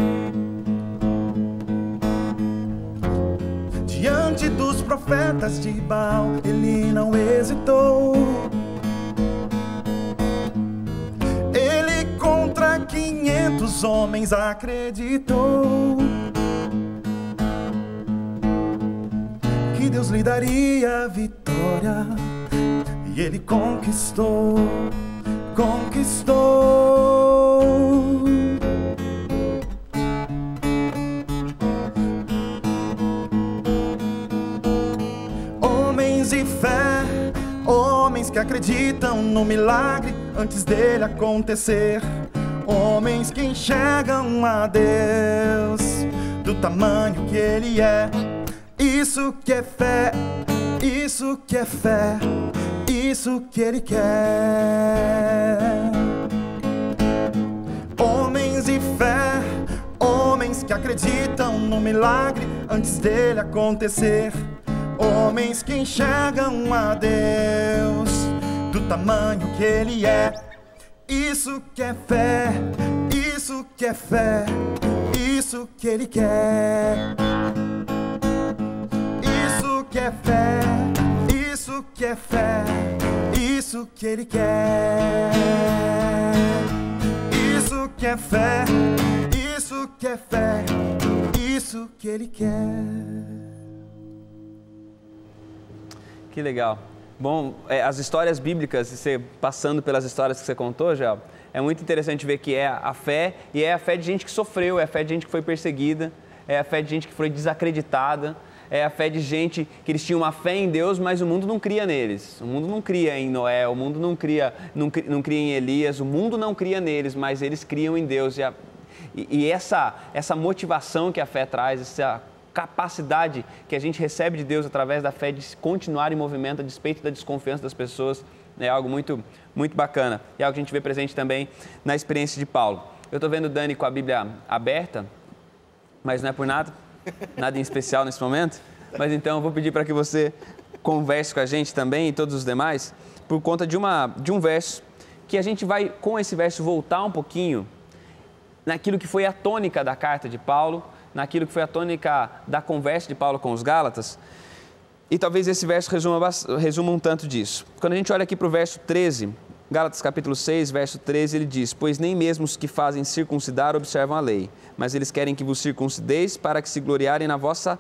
Diante dos profetas de Baal, ele não hesitou. Ele contra 500 homens acreditou que Deus lhe daria a vitória. E ele conquistou. Homens de fé, homens que acreditam no milagre antes dele acontecer. Homens que enxergam a Deus do tamanho que ele é. Isso que é fé, isso que é fé, isso que ele quer. Homens de fé, homens que acreditam no milagre antes dele acontecer. Homens que enxergam a Deus do tamanho que ele é. Isso que é fé, isso que é fé, isso que ele quer. Isso que é fé, isso que é fé, isso que ele quer. Isso que é fé, isso que é fé, isso que ele quer. Que legal. Bom, as histórias bíblicas, você passando pelas histórias que você contou, já é muito interessante ver que é a fé, e é a fé de gente que sofreu, é a fé de gente que foi perseguida, é a fé de gente que foi desacreditada, é a fé de gente que eles tinham uma fé em Deus, mas o mundo não cria neles. O mundo não cria em Noé, o mundo não cria em Elias, o mundo não cria neles, mas eles criam em Deus. E essa motivação que a fé traz, essa capacidade que a gente recebe de Deus através da fé de continuar em movimento a despeito da desconfiança das pessoas, é algo muito, muito bacana. E é algo que a gente vê presente também na experiência de Paulo. Eu estou vendo o Dani com a Bíblia aberta, mas não é por nada em especial nesse momento. Mas então eu vou pedir para que você converse com a gente também e todos os demais, por conta de um verso, que a gente vai, com esse verso, voltar um pouquinho naquilo que foi a tônica da carta de Paulo, naquilo que foi a tônica da conversa de Paulo com os Gálatas. E talvez esse verso resuma um tanto disso. Quando a gente olha aqui para o verso 13, Gálatas capítulo 6, verso 13, ele diz: pois nem mesmo os que fazem circuncidar observam a lei, mas eles querem que vos circuncideis para que se gloriarem na vossa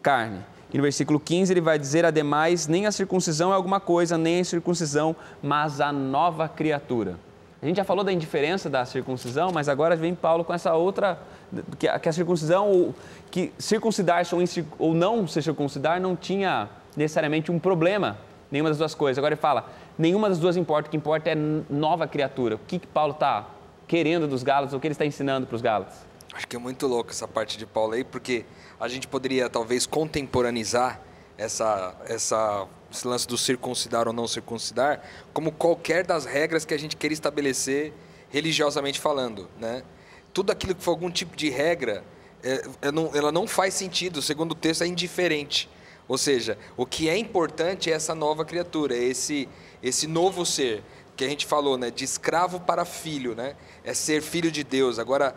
carne. E no versículo 15 ele vai dizer: ademais, nem a circuncisão é alguma coisa, nem a incircuncisão, mas a nova criatura. A gente já falou da indiferença da circuncisão, mas agora vem Paulo com essa outra, que a circuncisão, ou que circuncidar-se ou não se circuncidar, não tinha necessariamente um problema, nenhuma das duas coisas. Agora ele fala, nenhuma das duas importa, o que importa é nova criatura. O que Paulo está querendo dos Gálatas, o que ele está ensinando para os Gálatas? Acho que é muito louco essa parte de Paulo aí, porque a gente poderia talvez contemporaneizar esse lance do circuncidar ou não circuncidar como qualquer das regras que a gente queira estabelecer religiosamente falando, né? Tudo aquilo que for algum tipo de regra, ela não faz sentido, segundo o texto é indiferente. Ou seja, o que é importante é essa nova criatura, esse novo ser, que a gente falou, né, de escravo para filho, né? É ser filho de Deus. Agora,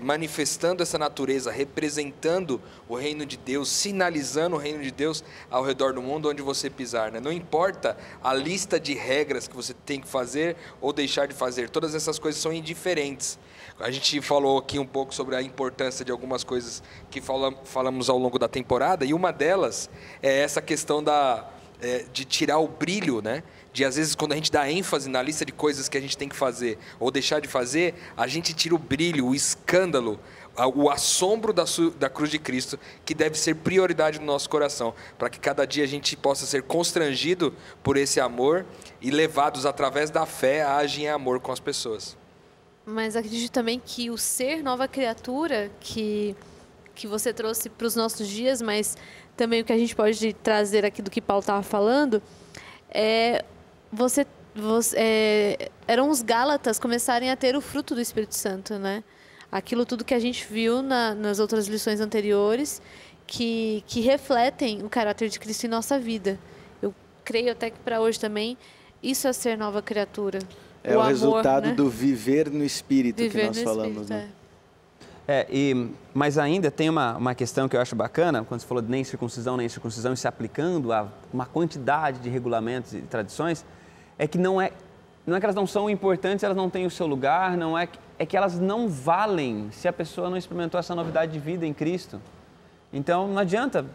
manifestando essa natureza, representando o reino de Deus, sinalizando o reino de Deus ao redor do mundo onde você pisar, né? Não importa a lista de regras que você tem que fazer ou deixar de fazer, todas essas coisas são indiferentes. A gente falou aqui um pouco sobre a importância de algumas coisas que falamos ao longo da temporada, e uma delas é essa questão de tirar o brilho, né? De, às vezes, quando a gente dá ênfase na lista de coisas que a gente tem que fazer ou deixar de fazer, a gente tira o brilho, o escândalo, o assombro da cruz de Cristo, que deve ser prioridade no nosso coração, para que cada dia a gente possa ser constrangido por esse amor e levados, através da fé, a agir em amor com as pessoas. Mas acredito também que o ser nova criatura que você trouxe para os nossos dias, mas também o que a gente pode trazer aqui do que Paulo estava falando, eram os Gálatas começarem a ter o fruto do Espírito Santo, né? Aquilo tudo que a gente viu nas outras lições anteriores, que refletem o caráter de Cristo em nossa vida. Eu creio até que para hoje também, isso é ser nova criatura. É o amor, resultado, né? do viver no Espírito Viver que nós no falamos, Espírito, né? Mas ainda tem uma questão que eu acho bacana, quando você falou de nem circuncisão, e se aplicando a uma quantidade de regulamentos e tradições, é que não é que elas não são importantes, elas não têm o seu lugar, é que elas não valem se a pessoa não experimentou essa novidade de vida em Cristo. Então, não adianta,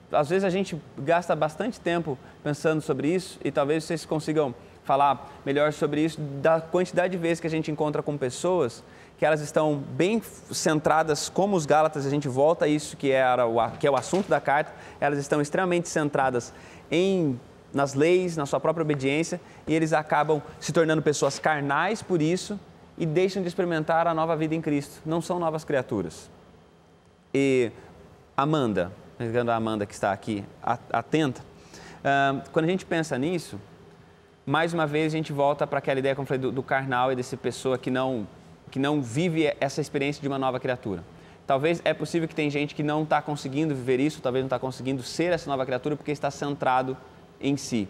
às vezes a gente gasta bastante tempo pensando sobre isso e talvez vocês consigam falar melhor sobre isso, da quantidade de vezes que a gente encontra com pessoas que elas estão bem centradas, como os Gálatas, a gente volta a isso que é o assunto da carta, elas estão extremamente centradas nas leis, na sua própria obediência, e eles acabam se tornando pessoas carnais por isso e deixam de experimentar a nova vida em Cristo. Não são novas criaturas. E Amanda, pegando a Amanda que está aqui atenta, quando a gente pensa nisso, mais uma vez a gente volta para aquela ideia, como eu falei, do carnal e dessa pessoa que não vive essa experiência de uma nova criatura. Talvez é possível que tem gente que não está conseguindo viver isso, talvez não está conseguindo ser essa nova criatura porque está centrado em si.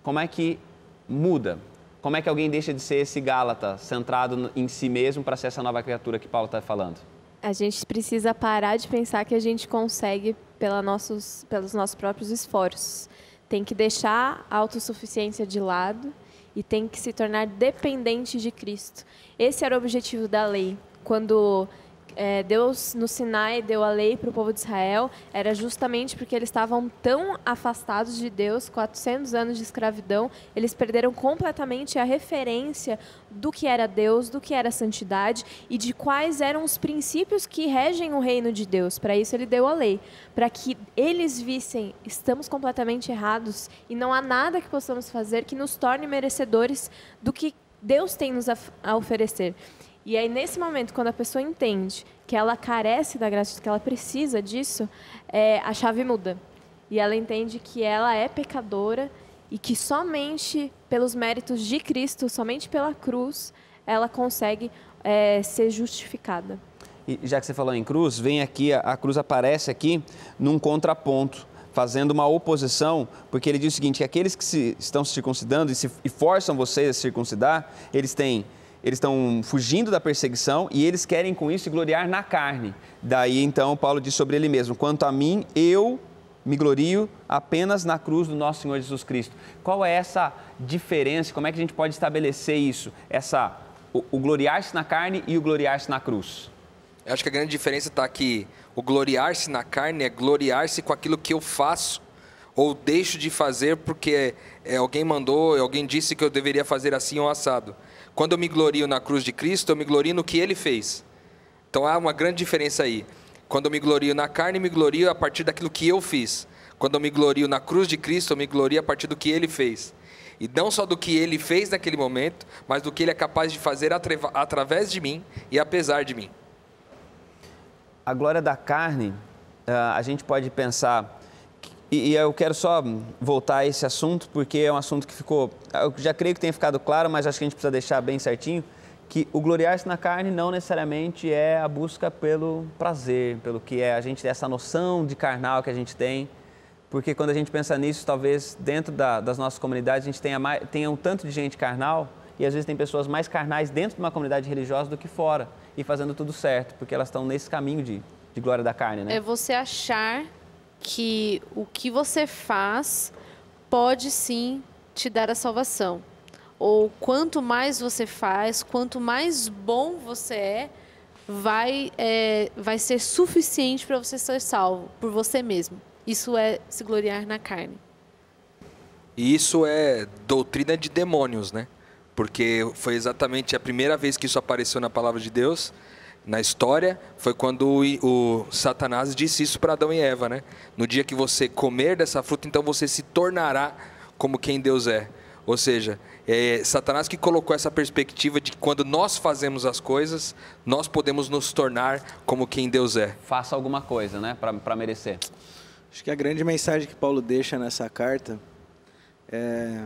Como é que muda? Como é que alguém deixa de ser esse Gálata centrado em si mesmo para ser essa nova criatura que Paulo está falando? A gente precisa parar de pensar que a gente consegue pelos nossos próprios esforços. Tem que deixar a autossuficiência de lado e tem que se tornar dependente de Cristo. Esse era o objetivo da lei. Quando Deus, no Sinai, deu a lei para o povo de Israel, era justamente porque eles estavam tão afastados de Deus, 400 anos de escravidão, eles perderam completamente a referência do que era Deus, do que era santidade e de quais eram os princípios que regem o reino de Deus. Para isso ele deu a lei, para que eles vissem, estamos completamente errados e não há nada que possamos fazer que nos torne merecedores do que Deus tem nos a oferecer. E aí, nesse momento, quando a pessoa entende que ela carece da graça, que ela precisa disso, a chave muda. E ela entende que ela é pecadora e que somente pelos méritos de Cristo, somente pela cruz, ela consegue ser justificada. E já que você falou em cruz, vem aqui, a cruz aparece aqui num contraponto, fazendo uma oposição, porque ele diz o seguinte, que aqueles que estão se circuncidando e forçam vocês a se circuncidar, eles estão fugindo da perseguição e eles querem com isso se gloriar na carne. Daí então Paulo diz sobre ele mesmo, quanto a mim, eu me glorio apenas na cruz do nosso Senhor Jesus Cristo. Qual é essa diferença? Como é que a gente pode estabelecer isso? O gloriar-se na carne e o gloriar-se na cruz? Eu acho que a grande diferença está que o gloriar-se na carne é gloriar-se com aquilo que eu faço ou deixo de fazer porque alguém mandou, alguém disse que eu deveria fazer assim ou assado. Quando eu me glorio na cruz de Cristo, eu me glorio no que Ele fez. Então há uma grande diferença aí. Quando eu me glorio na carne, me glorio a partir daquilo que eu fiz. Quando eu me glorio na cruz de Cristo, eu me glorio a partir do que Ele fez. E não só do que Ele fez naquele momento, mas do que Ele é capaz de fazer através de mim e apesar de mim. A glória da carne, a gente pode pensar... E eu quero só voltar a esse assunto, porque é um assunto que ficou... Eu já creio que tenha ficado claro, mas acho que a gente precisa deixar bem certinho, que o gloriar-se na carne não necessariamente é a busca pelo prazer, pelo que é a gente ter essa noção de carnal que a gente tem, porque quando a gente pensa nisso, talvez dentro das nossas comunidades a gente tenha um tanto de gente carnal, e às vezes tem pessoas mais carnais dentro de uma comunidade religiosa do que fora, e fazendo tudo certo, porque elas estão nesse caminho de glória da carne, né? É você achar que o que você faz pode sim te dar a salvação. Ou quanto mais você faz, quanto mais bom você vai ser suficiente para você ser salvo por você mesmo. Isso é se gloriar na carne. E isso é doutrina de demônios, né? Porque foi exatamente a primeira vez que isso apareceu na palavra de Deus, na história, foi quando o Satanás disse isso para Adão e Eva, né? No dia que você comer dessa fruta, então você se tornará como quem Deus é. Ou seja, Satanás que colocou essa perspectiva de que quando nós fazemos as coisas, nós podemos nos tornar como quem Deus é. Faça alguma coisa, né? Para merecer. Acho que a grande mensagem que Paulo deixa nessa carta é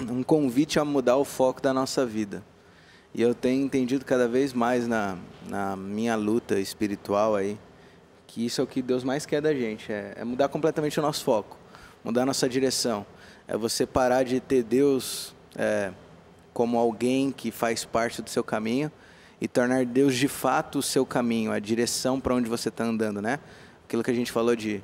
um convite a mudar o foco da nossa vida. E eu tenho entendido cada vez mais na minha luta espiritual aí, que isso é o que Deus mais quer da gente, é mudar completamente o nosso foco, mudar a nossa direção. É você parar de ter Deus como alguém que faz parte do seu caminho e tornar Deus de fato o seu caminho, a direção para onde você está andando, né? Aquilo que a gente falou de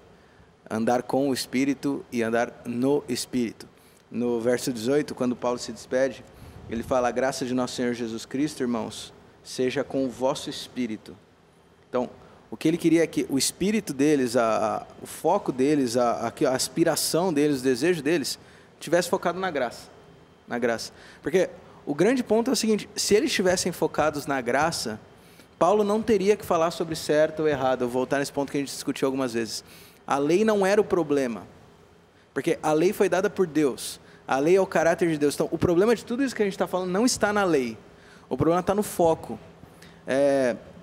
andar com o Espírito e andar no Espírito. No verso 18, quando Paulo se despede, ele fala: a graça de nosso Senhor Jesus Cristo, irmãos, seja com o vosso espírito. Então, o que ele queria é que o espírito deles, o foco deles, a aspiração deles, o desejo deles, tivesse focado na graça. Na graça. Porque o grande ponto é o seguinte: se eles estivessem focados na graça, Paulo não teria que falar sobre certo ou errado. Eu vou voltar nesse ponto que a gente discutiu algumas vezes. A lei não era o problema, porque a lei foi dada por Deus. A lei é o caráter de Deus. Então, o problema de tudo isso que a gente está falando não está na lei. O problema está no foco.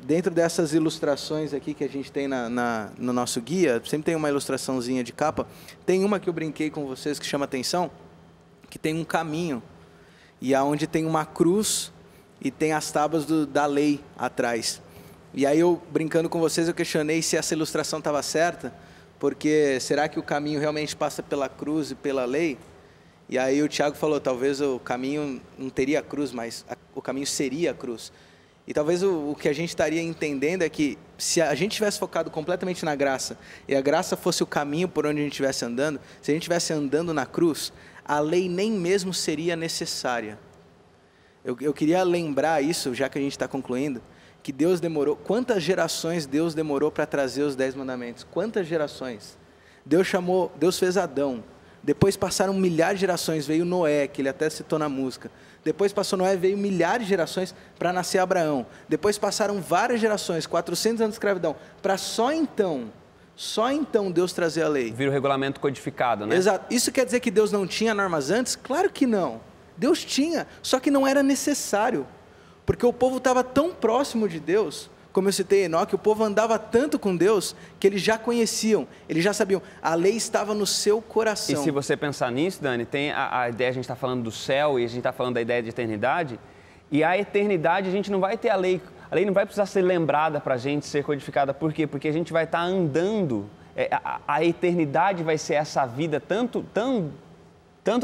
Dentro dessas ilustrações aqui que a gente tem no nosso guia, sempre tem uma ilustraçãozinha de capa. Tem uma que eu brinquei com vocês que chama atenção, que tem um caminho, e aonde tem uma cruz e tem as tábuas da lei atrás. E aí eu, brincando com vocês, eu questionei se essa ilustração estava certa, porque será que o caminho realmente passa pela cruz e pela lei? E aí o Tiago falou: talvez o caminho não teria a cruz, mas o caminho seria a cruz. E talvez o que a gente estaria entendendo é que se a gente tivesse focado completamente na graça, e a graça fosse o caminho por onde a gente estivesse andando, se a gente estivesse andando na cruz, a lei nem mesmo seria necessária. Eu queria lembrar isso, já que a gente está concluindo, que Deus demorou, quantas gerações Deus demorou para trazer os 10 mandamentos? Quantas gerações? Deus fez Adão, depois passaram milhares de gerações, veio Noé, que ele até citou na música. Depois passou Noé, veio milhares de gerações para nascer Abraão. Depois passaram várias gerações, 400 anos de escravidão, para só então Deus trazer a lei. Vira o regulamento codificado, né? Exato. Isso quer dizer que Deus não tinha normas antes? Claro que não. Deus tinha, só que não era necessário. Porque o povo estava tão próximo de Deus, como eu citei Enoque, o povo andava tanto com Deus, que eles já conheciam, eles já sabiam, a lei estava no seu coração. E se você pensar nisso, Dani, tem a ideia, a gente está falando do céu e a gente está falando da ideia de eternidade, e a eternidade a gente não vai ter a lei não vai precisar ser lembrada para a gente, ser codificada. Por quê? Porque a gente vai estar andando, a eternidade vai ser essa vida tanto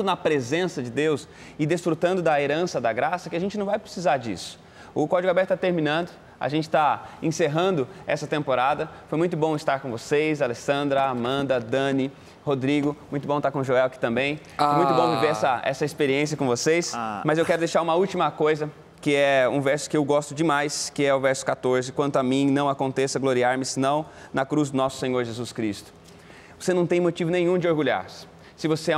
na presença de Deus e desfrutando da herança da graça, que a gente não vai precisar disso. O Código Aberto está terminando, a gente está encerrando essa temporada. Foi muito bom estar com vocês, Alessandra, Amanda, Dani, Rodrigo. Muito bom estar com o Joel aqui também. Muito bom viver essa experiência com vocês. Mas eu quero deixar uma última coisa, que é um verso que eu gosto demais, que é o verso 14. Quanto a mim, não aconteça gloriar-me, senão na cruz do nosso Senhor Jesus Cristo. Você não tem motivo nenhum de orgulhar-se. Se você é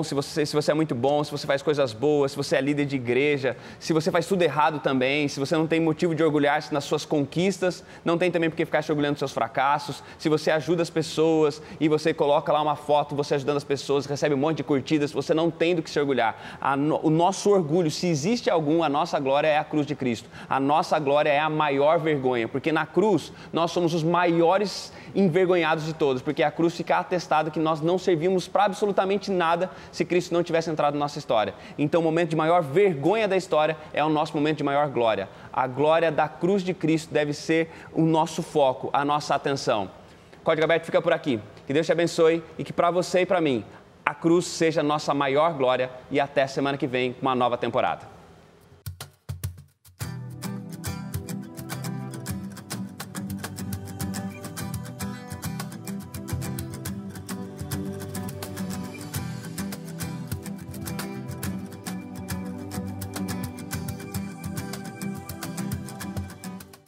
se você é muito bom, se você faz coisas boas, se você é líder de igreja, se você faz tudo errado também, se você não tem motivo de orgulhar-se nas suas conquistas, não tem também porque ficar se orgulhando dos seus fracassos. Se você ajuda as pessoas e você coloca lá uma foto, você ajudando as pessoas, recebe um monte de curtidas, você não tem do que se orgulhar. O nosso orgulho, se existe algum, a nossa glória é a cruz de Cristo. A nossa glória é a maior vergonha, porque na cruz nós somos os maiores envergonhados de todos, porque a cruz fica atestado que nós não servimos para absolutamente nada se Cristo não tivesse entrado na nossa história. Então o momento de maior vergonha da história é o nosso momento de maior glória. A glória da cruz de Cristo deve ser o nosso foco, a nossa atenção. Código Aberto fica por aqui. Que Deus te abençoe e que para você e para mim a cruz seja a nossa maior glória, e até semana que vem com uma nova temporada.